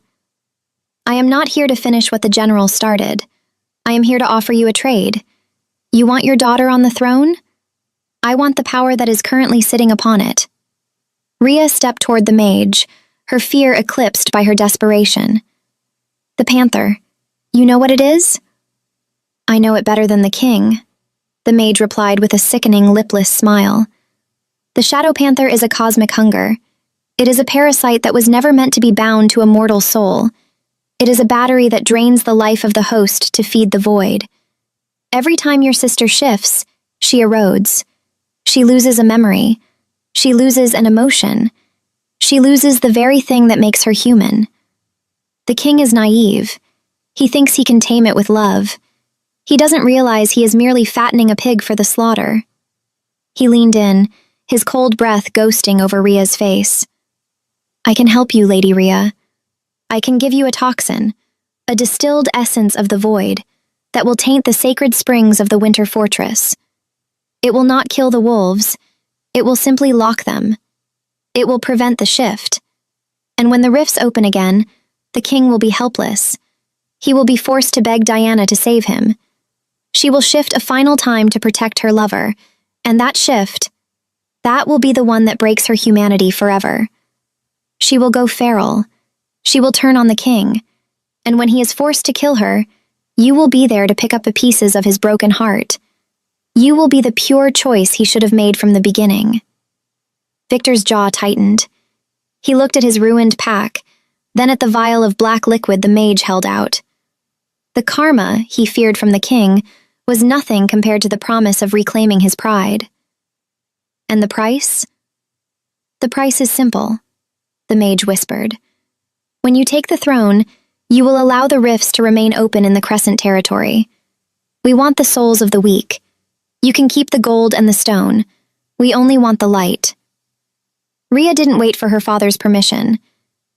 "I am not here to finish what the general started. I am here to offer you a trade. You want your daughter on the throne? I want the power that is currently sitting upon it." Rhea stepped toward the mage, her fear eclipsed by her desperation. "The panther. You know what it is?" "I know it better than the king," the mage replied with a sickening, lipless smile. "The shadow panther is a cosmic hunger. It is a parasite that was never meant to be bound to a mortal soul. It is a battery that drains the life of the host to feed the void. Every time your sister shifts, she erodes. She loses a memory. She loses an emotion. She loses the very thing that makes her human. The king is naive. He thinks he can tame it with love. He doesn't realize he is merely fattening a pig for the slaughter." He leaned in, his cold breath ghosting over Rhea's face. "I can help you, Lady Rhea. I can give you a toxin, a distilled essence of the void, that will taint the sacred springs of the Winter Fortress. It will not kill the wolves. It will simply lock them. It will prevent the shift. And when the rifts open again, the king will be helpless. He will be forced to beg Diana to save him. She will shift a final time to protect her lover, and that shift, that will be the one that breaks her humanity forever. She will go feral. She will turn on the king, and when he is forced to kill her, you will be there to pick up the pieces of his broken heart. You will be the pure choice he should have made from the beginning." Victor's jaw tightened. He looked at his ruined pack, then at the vial of black liquid the mage held out. The karma he feared from the king was nothing compared to the promise of reclaiming his pride. "And the price?" "The price is simple," the mage whispered. "When you take the throne, you will allow the rifts to remain open in the Crescent territory. We want the souls of the weak. You can keep the gold and the stone. We only want the light." Rhea didn't wait for her father's permission.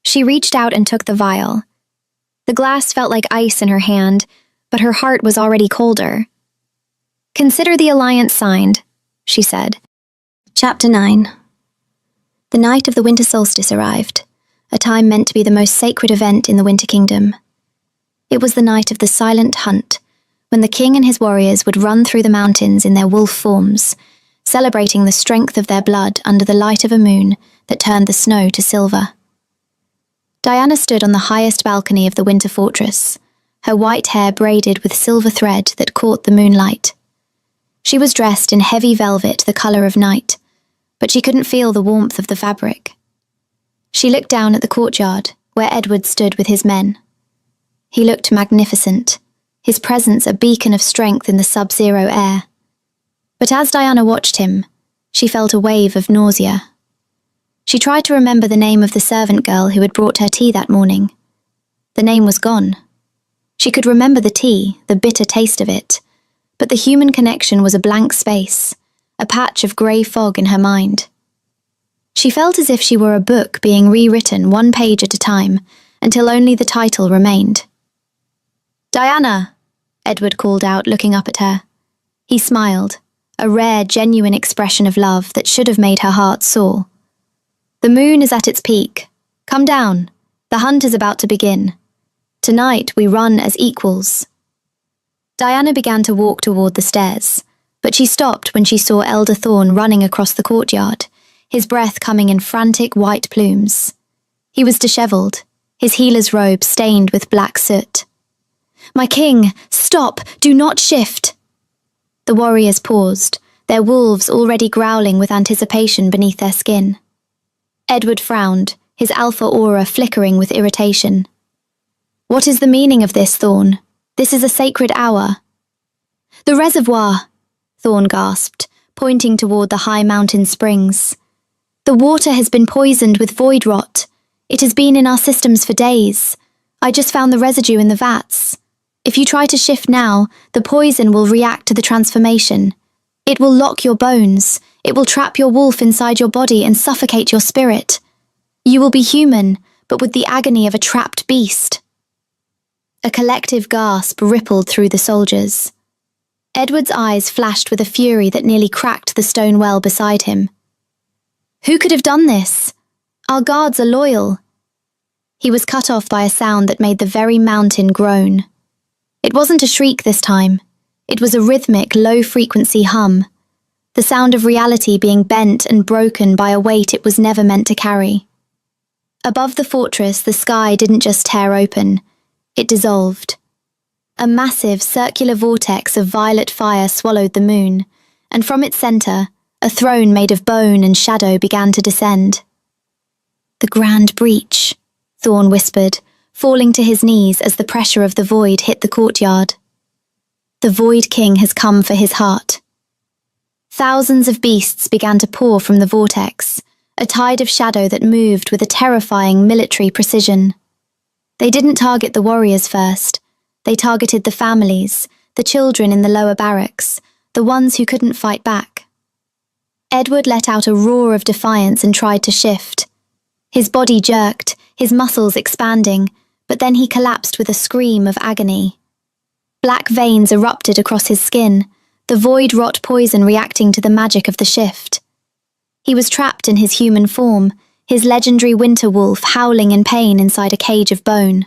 She reached out and took the vial. The glass felt like ice in her hand, but her heart was already colder. "Consider the alliance signed," she said. Chapter 9. The night of the winter solstice arrived, a time meant to be the most sacred event in the Winter Kingdom. It was the night of the silent hunt, when the king and his warriors would run through the mountains in their wolf forms, celebrating the strength of their blood under the light of a moon that turned the snow to silver. Diana stood on the highest balcony of the Winter Fortress, her white hair braided with silver thread that caught the moonlight. She was dressed in heavy velvet the color of night, but she couldn't feel the warmth of the fabric. She looked down at the courtyard, where Edward stood with his men. He looked magnificent, his presence a beacon of strength in the sub-zero air. But as Diana watched him, she felt a wave of nausea. She tried to remember the name of the servant girl who had brought her tea that morning. The name was gone. She could remember the tea, the bitter taste of it, but the human connection was a blank space, a patch of grey fog in her mind. She felt as if she were a book being rewritten one page at a time, until only the title remained. "Diana!" Edward called out, looking up at her. He smiled, a rare, genuine expression of love that should have made her heart soar. "The moon is at its peak. Come down. The hunt is about to begin. Tonight we run as equals." Diana began to walk toward the stairs, but she stopped when she saw Elder Thorne running across the courtyard, his breath coming in frantic white plumes. He was dishevelled, his healer's robe stained with black soot. "My king, stop! Do not shift!" The warriors paused, their wolves already growling with anticipation beneath their skin. Edward frowned, his alpha aura flickering with irritation. "What is the meaning of this, Thorne? This is a sacred hour." "The reservoir," Thorne gasped, pointing toward the high mountain springs. "The water has been poisoned with void rot. It has been in our systems for days. I just found the residue in the vats. If you try to shift now, the poison will react to the transformation. It will lock your bones. It will trap your wolf inside your body and suffocate your spirit. You will be human, but with the agony of a trapped beast." A collective gasp rippled through the soldiers. Edward's eyes flashed with a fury that nearly cracked the stone well beside him. "Who could have done this? Our guards are loyal." He was cut off by a sound that made the very mountain groan. It wasn't a shriek this time. It was a rhythmic, low-frequency hum, the sound of reality being bent and broken by a weight it was never meant to carry. Above the fortress, the sky didn't just tear open, it dissolved. A massive, circular vortex of violet fire swallowed the moon, and from its centre, a throne made of bone and shadow began to descend. "The Grand Breach," Thorne whispered, falling to his knees as the pressure of the void hit the courtyard. "The Void King has come for his heart." Thousands of beasts began to pour from the vortex, a tide of shadow that moved with a terrifying military precision. They didn't target the warriors first. They targeted the families, the children in the lower barracks, the ones who couldn't fight back. Edward let out a roar of defiance and tried to shift. His body jerked, his muscles expanding, but then he collapsed with a scream of agony. Black veins erupted across his skin, the void rot poison reacting to the magic of the shift. He was trapped in his human form, his legendary winter wolf howling in pain inside a cage of bone.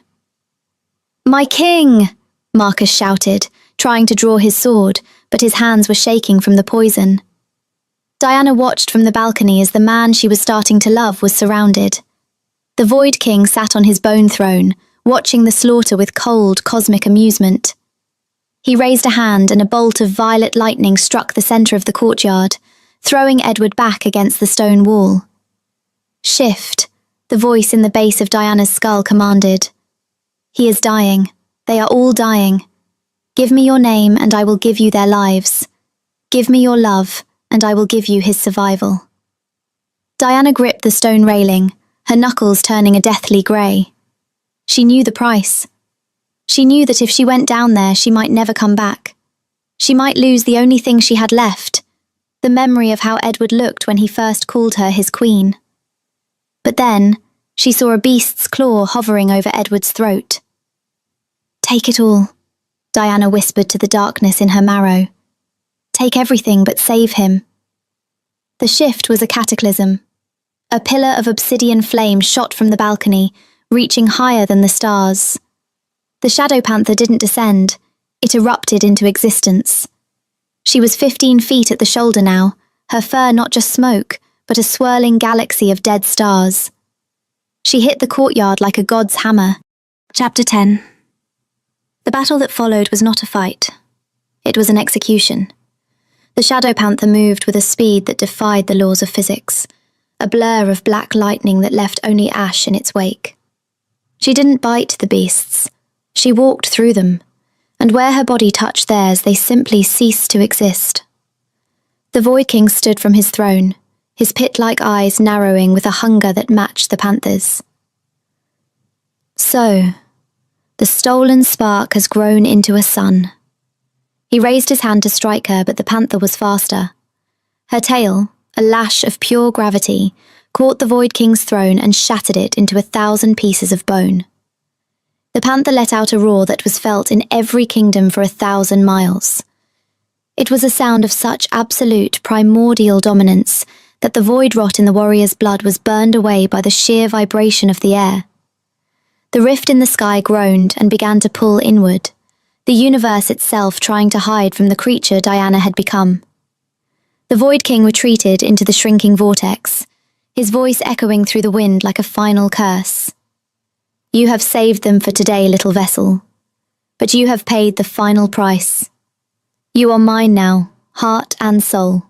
"My king!" Marcus shouted, trying to draw his sword, but his hands were shaking from the poison. Diana watched from the balcony as the man she was starting to love was surrounded. The Void King sat on his bone throne, watching the slaughter with cold, cosmic amusement. He raised a hand and a bolt of violet lightning struck the centre of the courtyard, throwing Edward back against the stone wall. "Shift," the voice in the base of Diana's skull commanded. "He is dying. They are all dying. Give me your name and I will give you their lives. Give me your love and I will give you his survival." Diana gripped the stone railing, her knuckles turning a deathly grey. She knew the price. She knew that if she went down there, she might never come back. She might lose the only thing she had left, the memory of how Edward looked when he first called her his queen. But then, she saw a beast's claw hovering over Edward's throat. "Take it all," Diana whispered to the darkness in her marrow. "Take everything but save him." The shift was a cataclysm. A pillar of obsidian flame shot from the balcony, reaching higher than the stars. The Shadow Panther didn't descend, it erupted into existence. She was 15 feet at the shoulder now, her fur not just smoke, but a swirling galaxy of dead stars. She hit the courtyard like a god's hammer. Chapter 10. The battle that followed was not a fight. It was an execution. The Shadow Panther moved with a speed that defied the laws of physics, a blur of black lightning that left only ash in its wake. She didn't bite the beasts. She walked through them, and where her body touched theirs, they simply ceased to exist. The Void King stood from his throne, his pit-like eyes narrowing with a hunger that matched the panther's. "So, the stolen spark has grown into a sun." He raised his hand to strike her, but the panther was faster. Her tail, a lash of pure gravity, caught the Void King's throne and shattered it into 1,000 pieces of bone. The panther let out a roar that was felt in every kingdom for 1,000 miles. It was a sound of such absolute, primordial dominance that the void rot in the warrior's blood was burned away by the sheer vibration of the air. The rift in the sky groaned and began to pull inward, the universe itself trying to hide from the creature Diana had become. The Void King retreated into the shrinking vortex, his voice echoing through the wind like a final curse. You have saved them for today, little vessel, but you have paid the final price. You are mine now, heart and soul.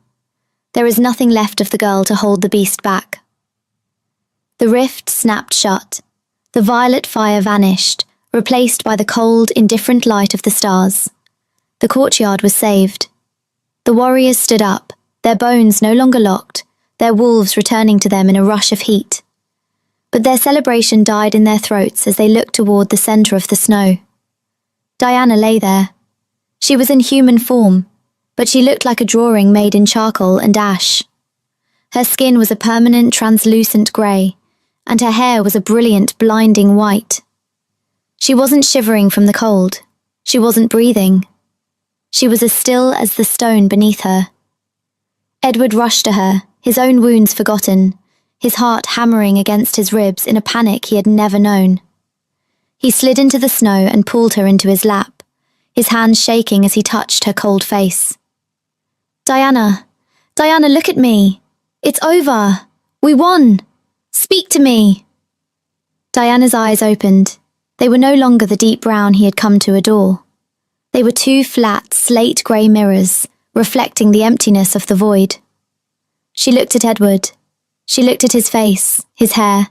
There is nothing left of the girl to hold the beast back. The rift snapped shut. The violet fire vanished, replaced by the cold, indifferent light of the stars. The courtyard was saved. The warriors stood up, their bones no longer locked, their wolves returning to them in a rush of heat. But their celebration died in their throats as they looked toward the center of the snow. Diana lay there. She was in human form, but she looked like a drawing made in charcoal and ash. Her skin was a permanent, translucent grey, and her hair was a brilliant, blinding white. She wasn't shivering from the cold. She wasn't breathing. She was as still as the stone beneath her. Edward rushed to her, his own wounds forgotten, his heart hammering against his ribs in a panic he had never known. He slid into the snow and pulled her into his lap, his hands shaking as he touched her cold face. Diana, look at me. It's over. We won. Speak to me. Diana's eyes opened. They were no longer the deep brown he had come to adore. They were two flat, slate-grey mirrors, reflecting the emptiness of the void. She looked at Edward. She looked at his face, his hair,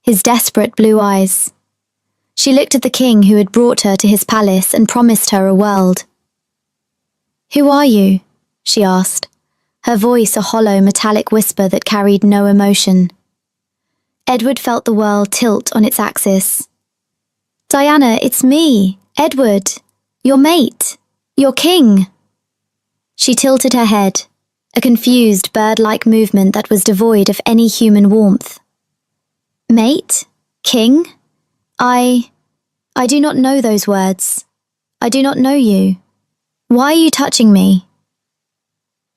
his desperate blue eyes. She looked at the king who had brought her to his palace and promised her a world. Who are you? She asked, her voice a hollow metallic whisper that carried no emotion. Edward felt the world tilt on its axis. Diana, it's me, Edward, your mate, your king. She tilted her head, a confused bird-like movement that was devoid of any human warmth. Mate? King? I do not know those words. I do not know you. Why are you touching me?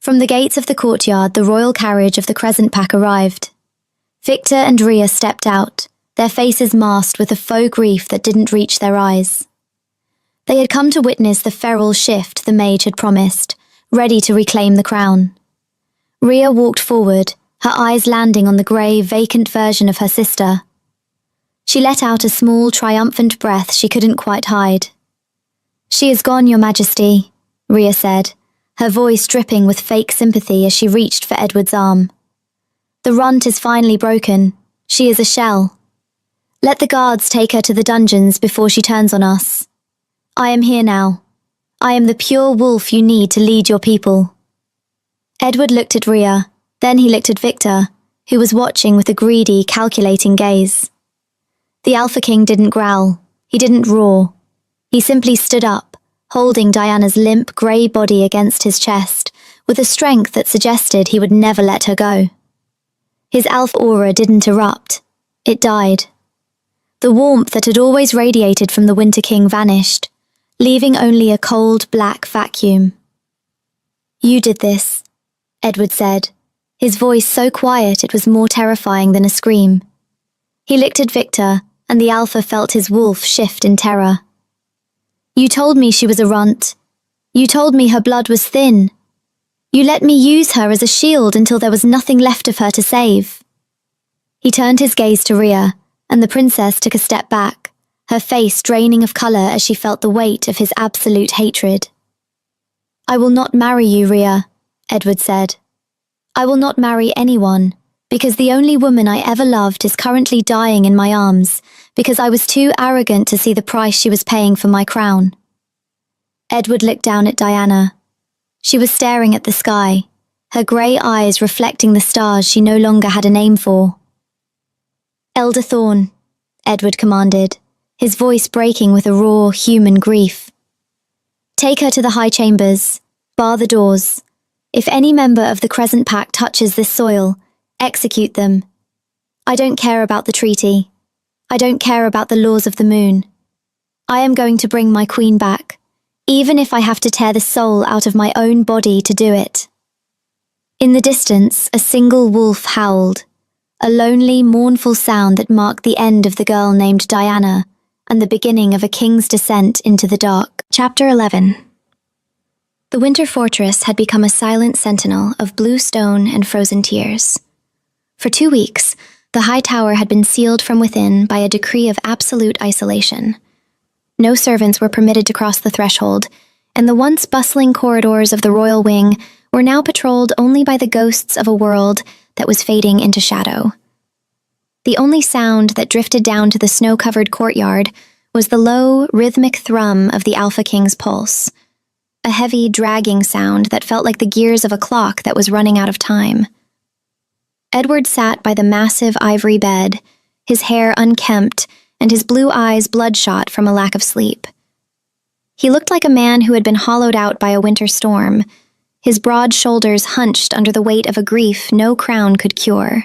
From the gates of the courtyard, the royal carriage of the Crescent Pack arrived. Victor and Rhea stepped out, their faces masked with a faux grief that didn't reach their eyes. They had come to witness the feral shift the mage had promised, ready to reclaim the crown. Rhea walked forward, her eyes landing on the grey, vacant version of her sister. She let out a small, triumphant breath she couldn't quite hide. She is gone, Your Majesty, Rhea said, her voice dripping with fake sympathy as she reached for Edward's arm. The runt is finally broken. She is a shell. Let the guards take her to the dungeons before she turns on us. I am here now. I am the pure wolf you need to lead your people. Edward looked at Rhea, then he looked at Victor, who was watching with a greedy, calculating gaze. The Alpha King didn't growl. He didn't roar. He simply stood up, holding Diana's limp, grey body against his chest, with a strength that suggested he would never let her go. His alpha aura didn't erupt. It died. The warmth that had always radiated from the Winter King vanished, leaving only a cold, black vacuum. You did this, Edward said, his voice so quiet it was more terrifying than a scream. He looked at Victor, and the alpha felt his wolf shift in terror. You told me she was a runt. You told me her blood was thin. You let me use her as a shield until there was nothing left of her to save. He turned his gaze to Rhea, and the princess took a step back, her face draining of colour as she felt the weight of his absolute hatred. I will not marry you, Rhea, Edward said. I will not marry anyone, because the only woman I ever loved is currently dying in my arms, because I was too arrogant to see the price she was paying for my crown. Edward looked down at Diana. She was staring at the sky, her grey eyes reflecting the stars she no longer had a name for. Elder Thorn, Edward commanded, his voice breaking with a raw, human grief. Take her to the high chambers, bar the doors. If any member of the Crescent Pact touches this soil, execute them. I don't care about the treaty. I don't care about the laws of the moon. I am going to bring my queen back, even if I have to tear the soul out of my own body to do it." In the distance, a single wolf howled, a lonely, mournful sound that marked the end of the girl named Diana and the beginning of a king's descent into the dark. Chapter 11. The Winter Fortress had become a silent sentinel of blue stone and frozen tears. For 2 weeks, the high tower had been sealed from within by a decree of absolute isolation. No servants were permitted to cross the threshold, and the once bustling corridors of the royal wing were now patrolled only by the ghosts of a world that was fading into shadow. The only sound that drifted down to the snow-covered courtyard was the low, rhythmic thrum of the Alpha King's pulse, a heavy, dragging sound that felt like the gears of a clock that was running out of time. Edward sat by the massive ivory bed, his hair unkempt and his blue eyes bloodshot from a lack of sleep. He looked like a man who had been hollowed out by a winter storm, his broad shoulders hunched under the weight of a grief no crown could cure.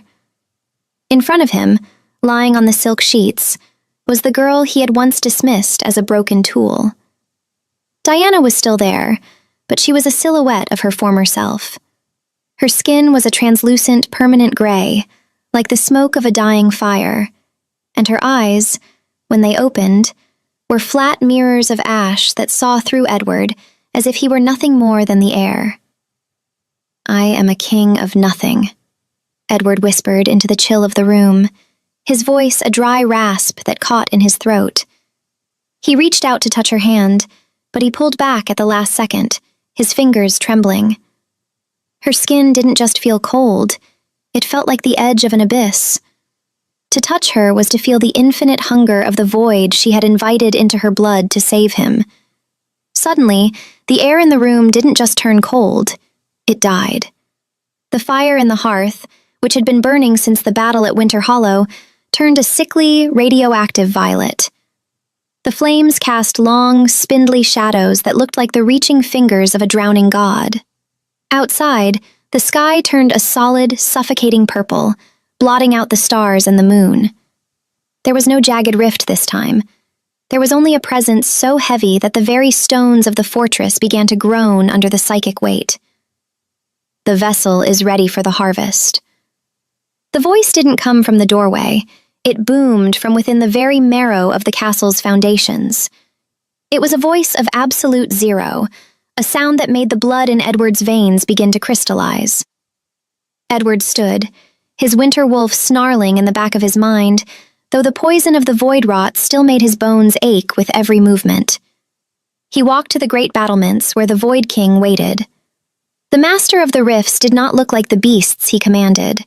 In front of him, lying on the silk sheets, was the girl he had once dismissed as a broken tool. Diana was still there, but she was a silhouette of her former self. Her skin was a translucent, permanent gray, like the smoke of a dying fire, and her eyes, when they opened, were flat mirrors of ash that saw through Edward as if he were nothing more than the air. "I am a king of nothing," Edward whispered into the chill of the room, his voice a dry rasp that caught in his throat. He reached out to touch her hand, but he pulled back at the last second, his fingers trembling. Her skin didn't just feel cold, it felt like the edge of an abyss. To touch her was to feel the infinite hunger of the void she had invited into her blood to save him. Suddenly, the air in the room didn't just turn cold, it died. The fire in the hearth, which had been burning since the battle at Winter Hollow, turned a sickly, radioactive violet. The flames cast long, spindly shadows that looked like the reaching fingers of a drowning god. Outside, the sky turned a solid, suffocating purple, blotting out the stars and the moon. There was no jagged rift this time. There was only a presence so heavy that the very stones of the fortress began to groan under the psychic weight. "The vessel is ready for the harvest." The voice didn't come from the doorway. It boomed from within the very marrow of the castle's foundations. It was a voice of absolute zero, a sound that made the blood in Edward's veins begin to crystallize. Edward stood, his winter wolf snarling in the back of his mind, though the poison of the void rot still made his bones ache with every movement. He walked to the great battlements where the Void King waited. The master of the rifts did not look like the beasts he commanded.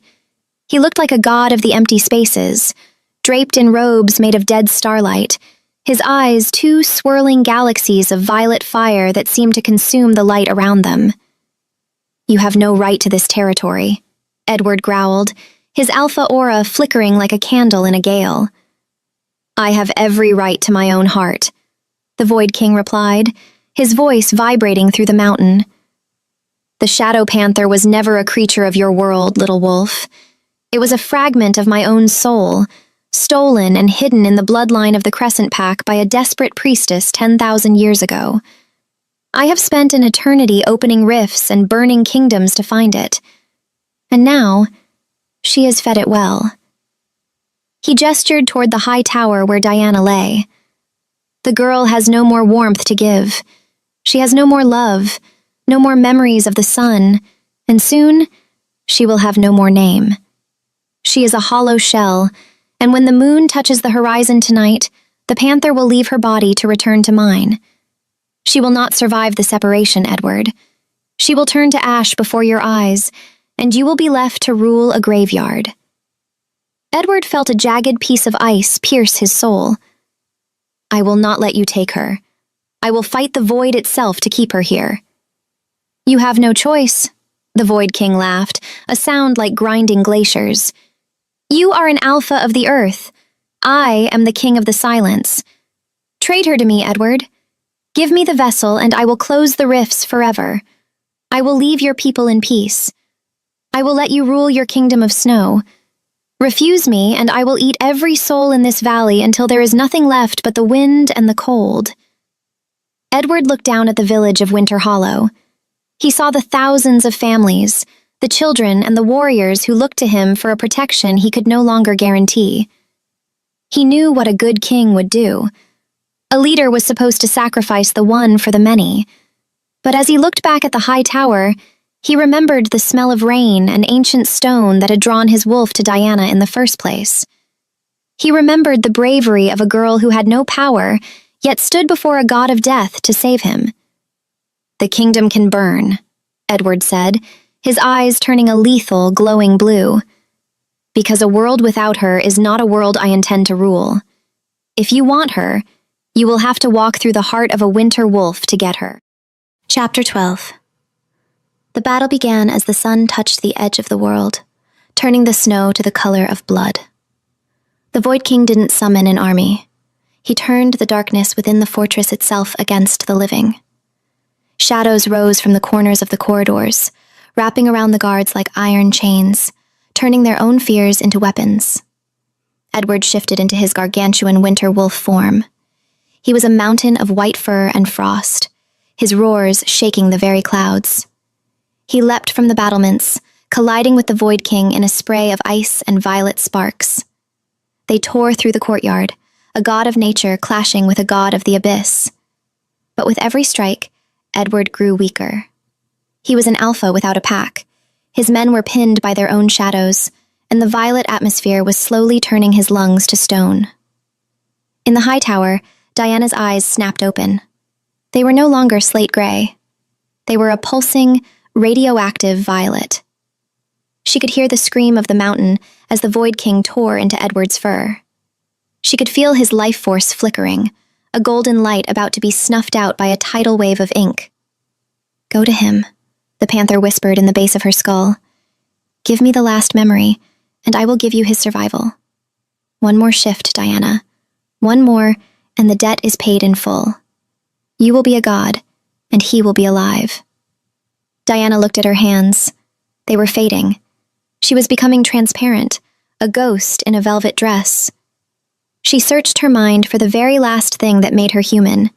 He looked like a god of the empty spaces, draped in robes made of dead starlight, his eyes two swirling galaxies of violet fire that seemed to consume the light around them. "You have no right to this territory," Edward growled, his alpha aura flickering like a candle in a gale. "I have every right to my own heart," the Void King replied, his voice vibrating through the mountain. "The Shadow Panther was never a creature of your world, little wolf. It was a fragment of my own soul, stolen and hidden in the bloodline of the Crescent Pack by a desperate priestess 10,000 years ago. I have spent an eternity opening rifts and burning kingdoms to find it. And now, she has fed it well." He gestured toward the high tower where Diana lay. "The girl has no more warmth to give. She has no more love, no more memories of the sun, and soon, she will have no more name. She is a hollow shell, and when the moon touches the horizon tonight, the panther will leave her body to return to mine. She will not survive the separation, Edward. She will turn to ash before your eyes, and you will be left to rule a graveyard." Edward felt a jagged piece of ice pierce his soul. "I will not let you take her. I will fight the void itself to keep her here." "You have no choice," the Void King laughed, a sound like grinding glaciers. "You are an alpha of the earth. I am the king of the silence. Trade her to me, Edward. Give me the vessel and I will close the rifts forever. I will leave your people in peace. I will let you rule your kingdom of snow. Refuse me, and I will eat every soul in this valley until there is nothing left but the wind and the cold." Edward looked down at the village of Winter Hollow. He saw the thousands of families, the children and the warriors who looked to him for a protection he could no longer guarantee. He knew what a good king would do. A leader was supposed to sacrifice the one for the many. But as he looked back at the high tower, he remembered the smell of rain and ancient stone that had drawn his wolf to Diana in the first place. He remembered the bravery of a girl who had no power, yet stood before a god of death to save him. "The kingdom can burn," Edward said, his eyes turning a lethal, glowing blue. "Because a world without her is not a world I intend to rule. If you want her, you will have to walk through the heart of a winter wolf to get her." Chapter 12. The battle began as the sun touched the edge of the world, turning the snow to the color of blood. The Void King didn't summon an army. He turned the darkness within the fortress itself against the living. Shadows rose from the corners of the corridors, wrapping around the guards like iron chains, turning their own fears into weapons. Edward shifted into his gargantuan winter wolf form. He was a mountain of white fur and frost, his roars shaking the very clouds. He leapt from the battlements, colliding with the Void King in a spray of ice and violet sparks. They tore through the courtyard, a god of nature clashing with a god of the abyss. But with every strike, Edward grew weaker. He was an alpha without a pack. His men were pinned by their own shadows, and the violet atmosphere was slowly turning his lungs to stone. In the high tower, Diana's eyes snapped open. They were no longer slate gray. They were a pulsing, radioactive violet. She could hear the scream of the mountain as the Void King tore into Edward's fur. She could feel his life force flickering, a golden light about to be snuffed out by a tidal wave of ink. "Go to him," the panther whispered in the base of her skull. "Give me the last memory, and I will give you his survival. One more shift, Diana. One more, and the debt is paid in full. You will be a god, and he will be alive." Diana looked at her hands. They were fading. She was becoming transparent, a ghost in a velvet dress. She searched her mind for the very last thing that made her human.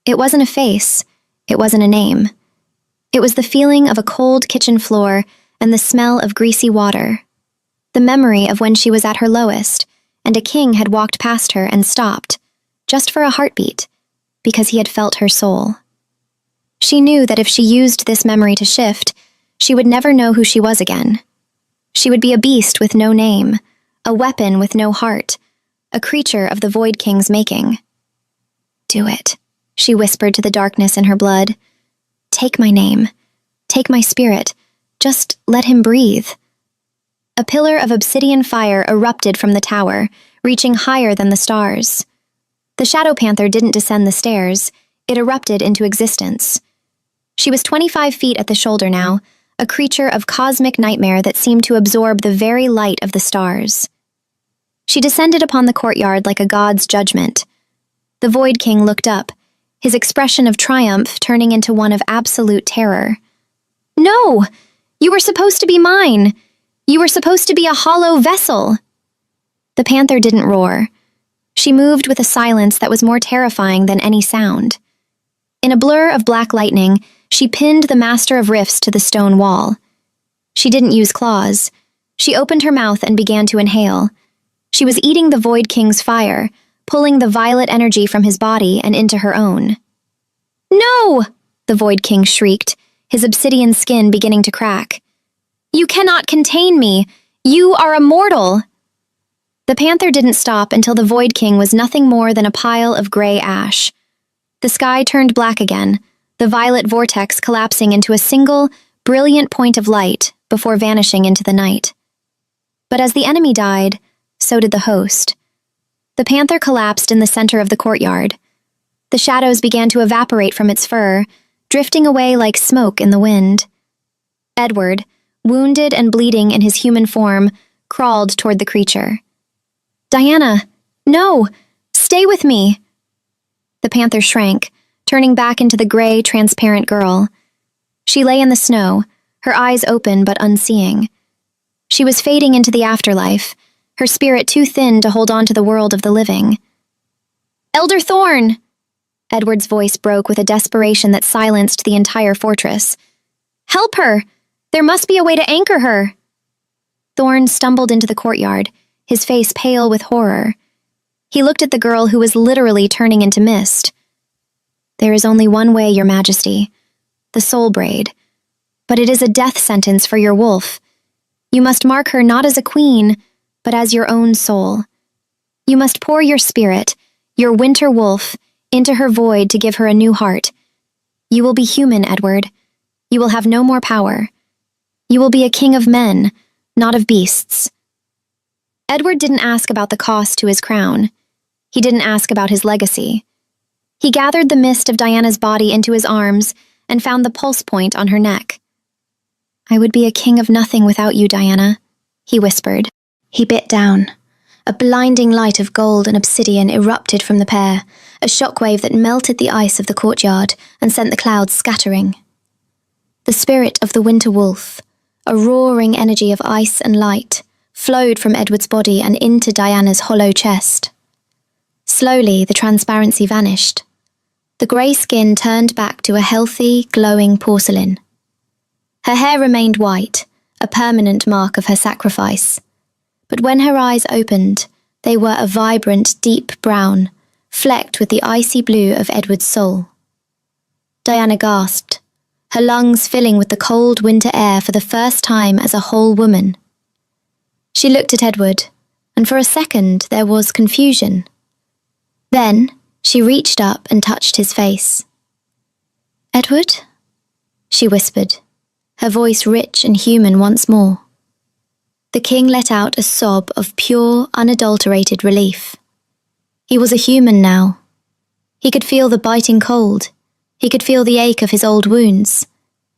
It wasn't a face. It wasn't a name. It was the feeling of a cold kitchen floor and the smell of greasy water. The memory of when she was at her lowest, and a king had walked past her and stopped, just for a heartbeat, because he had felt her soul. She knew that if she used this memory to shift, she would never know who she was again. She would be a beast with no name, a weapon with no heart, a creature of the Void King's making. "Do it," she whispered to the darkness in her blood. "Take my name. Take my spirit. Just let him breathe." A pillar of obsidian fire erupted from the tower, reaching higher than the stars. The Shadow Panther didn't descend the stairs. It erupted into existence. She was 25 feet at the shoulder now, a creature of cosmic nightmare that seemed to absorb the very light of the stars. She descended upon the courtyard like a god's judgment. The Void King looked up, his expression of triumph turning into one of absolute terror. "No! You were supposed to be mine! You were supposed to be a hollow vessel!" The panther didn't roar. She moved with a silence that was more terrifying than any sound. In a blur of black lightning, she pinned the Master of Rifts to the stone wall. She didn't use claws. She opened her mouth and began to inhale. She was eating the Void King's fire, pulling the violet energy from his body and into her own. "No!" the Void King shrieked, his obsidian skin beginning to crack. "You cannot contain me! You are immortal!" The panther didn't stop until the Void King was nothing more than a pile of gray ash. The sky turned black again, the violet vortex collapsing into a single, brilliant point of light before vanishing into the night. But as the enemy died, so did the host. The panther collapsed in the center of the courtyard. The shadows began to evaporate from its fur, drifting away like smoke in the wind. Edward, wounded and bleeding in his human form, crawled toward the creature. "Diana, no! Stay with me!" The panther shrank, turning back into the gray, transparent girl. She lay in the snow, her eyes open but unseeing. She was fading into the afterlife, her spirit too thin to hold on to the world of the living. "Elder Thorn!" Edward's voice broke with a desperation that silenced the entire fortress. "Help her! There must be a way to anchor her!" Thorn stumbled into the courtyard, his face pale with horror. He looked at the girl who was literally turning into mist. "There is only one way, Your Majesty, the soul braid. But it is a death sentence for your wolf. You must mark her not as a queen, but as your own soul. You must pour your spirit, your winter wolf, into her void to give her a new heart. You will be human, Edward. You will have no more power. You will be a king of men, not of beasts." Edward didn't ask about the cost to his crown. He didn't ask about his legacy. He gathered the mist of Diana's body into his arms and found the pulse point on her neck. "I would be a king of nothing without you, Diana," he whispered. He bit down. A blinding light of gold and obsidian erupted from the pair, a shockwave that melted the ice of the courtyard and sent the clouds scattering. The spirit of the winter wolf, a roaring energy of ice and light, flowed from Edward's body and into Diana's hollow chest. Slowly, the transparency vanished. The grey skin turned back to a healthy, glowing porcelain. Her hair remained white, a permanent mark of her sacrifice. But when her eyes opened, they were a vibrant, deep brown, flecked with the icy blue of Edward's soul. Diana gasped, her lungs filling with the cold winter air for the first time as a whole woman. She looked at Edward, and for a second there was confusion. Then she reached up and touched his face. "Edward?" she whispered, her voice rich and human once more. The king let out a sob of pure, unadulterated relief. He was a human now. He could feel the biting cold. He could feel the ache of his old wounds.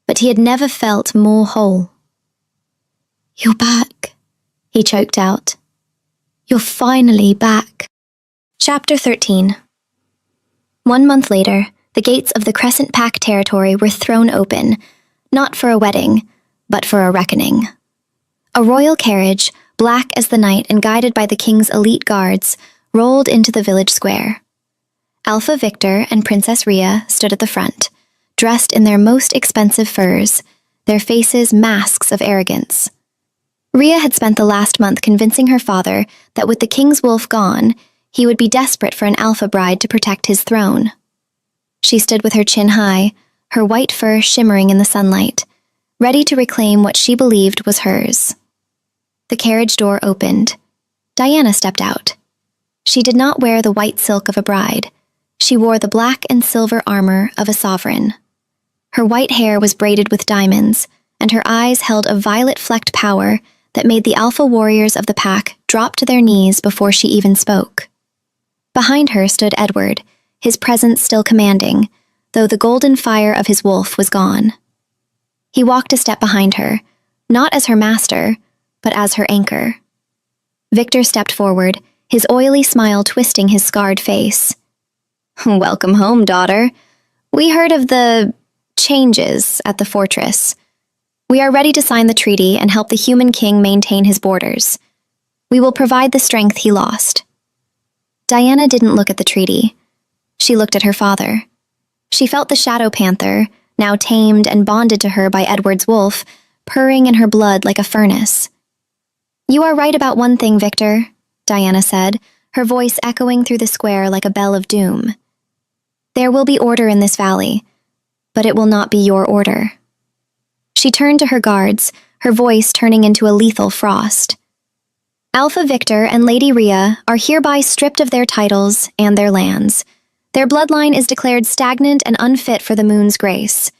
But he had never felt more whole. "You're back," he choked out. "You're finally back." Chapter 13. 1 month later, the gates of the Crescent Pack territory were thrown open, not for a wedding, but for a reckoning. A royal carriage, black as the night and guided by the king's elite guards, rolled into the village square. Alpha Victor and Princess Rhea stood at the front, dressed in their most expensive furs, their faces masks of arrogance. Rhea had spent the last month convincing her father that with the king's wolf gone, he would be desperate for an alpha bride to protect his throne. She stood with her chin high, her white fur shimmering in the sunlight, ready to reclaim what she believed was hers. The carriage door opened. Diana stepped out. She did not wear the white silk of a bride. She wore the black and silver armor of a sovereign. Her white hair was braided with diamonds, and her eyes held a violet-flecked power that made the alpha warriors of the pack drop to their knees before she even spoke. Behind her stood Edward, his presence still commanding, though the golden fire of his wolf was gone. He walked a step behind her, not as her master, but as her anchor. Victor stepped forward, his oily smile twisting his scarred face. "Welcome home, daughter. We heard of the changes at the fortress. We are ready to sign the treaty and help the human king maintain his borders. We will provide the strength he lost." Diana didn't look at the treaty. She looked at her father. She felt the shadow panther, now tamed and bonded to her by Edward's wolf, purring in her blood like a furnace. "You are right about one thing, Victor," Diana said, her voice echoing through the square like a bell of doom. "There will be order in this valley, but it will not be your order." She turned to her guards, her voice turning into a lethal frost. "Alpha Victor and Lady Rhea are hereby stripped of their titles and their lands. Their bloodline is declared stagnant and unfit for the moon's grace.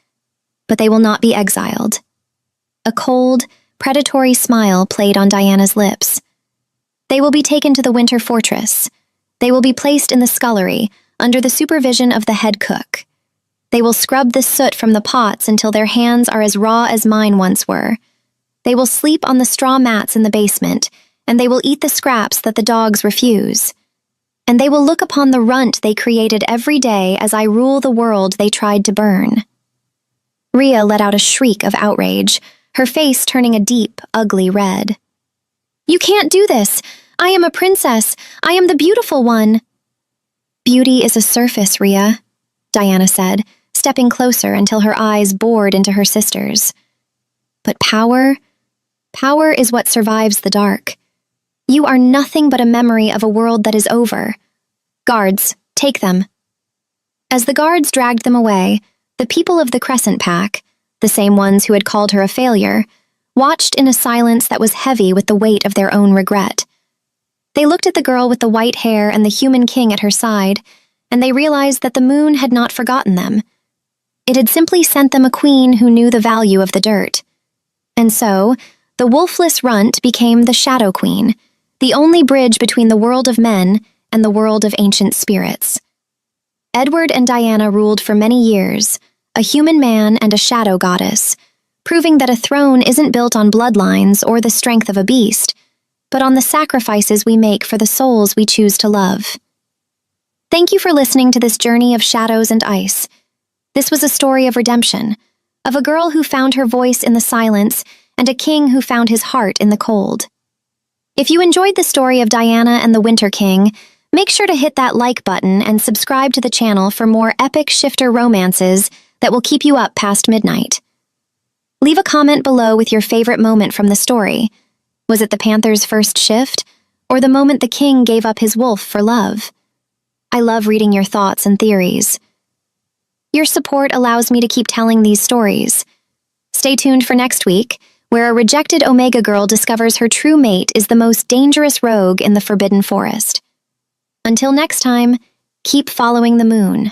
But they will not be exiled." A cold, predatory smile played on Diana's lips. "They will be taken to the winter fortress. They will be placed in the scullery, under the supervision of the head cook. They will scrub the soot from the pots until their hands are as raw as mine once were. They will sleep on the straw mats in the basement, and they will eat the scraps that the dogs refuse. And they will look upon the runt they created every day as I rule the world they tried to burn." Rhea let out a shriek of outrage, her face turning a deep, ugly red. "You can't do this! I am a princess! I am the beautiful one!" "Beauty is a surface, Rhea," Diana said, stepping closer until her eyes bored into her sister's. "But power is what survives the dark. You are nothing but a memory of a world that is over. Guards, take them." As the guards dragged them away, the people of the Crescent Pack, the same ones who had called her a failure, watched in a silence that was heavy with the weight of their own regret. They looked at the girl with the white hair and the human king at her side, and they realized that the moon had not forgotten them. It had simply sent them a queen who knew the value of the dirt. And so, the wolfless runt became the Shadow Queen, the only bridge between the world of men and the world of ancient spirits. Edward and Diana ruled for many years, a human man and a shadow goddess, proving that a throne isn't built on bloodlines or the strength of a beast, but on the sacrifices we make for the souls we choose to love. Thank you for listening to this journey of shadows and ice. This was a story of redemption, of a girl who found her voice in the silence and a king who found his heart in the cold. If you enjoyed the story of Diana and the Winter King, make sure to hit that like button and subscribe to the channel for more epic shifter romances that will keep you up past midnight. Leave a comment below with your favorite moment from the story. Was it the Panther's first shift, or the moment the king gave up his wolf for love? I love reading your thoughts and theories. Your support allows me to keep telling these stories. Stay tuned for next week, where a rejected Omega girl discovers her true mate is the most dangerous rogue in the Forbidden Forest. Until next time, keep following the moon.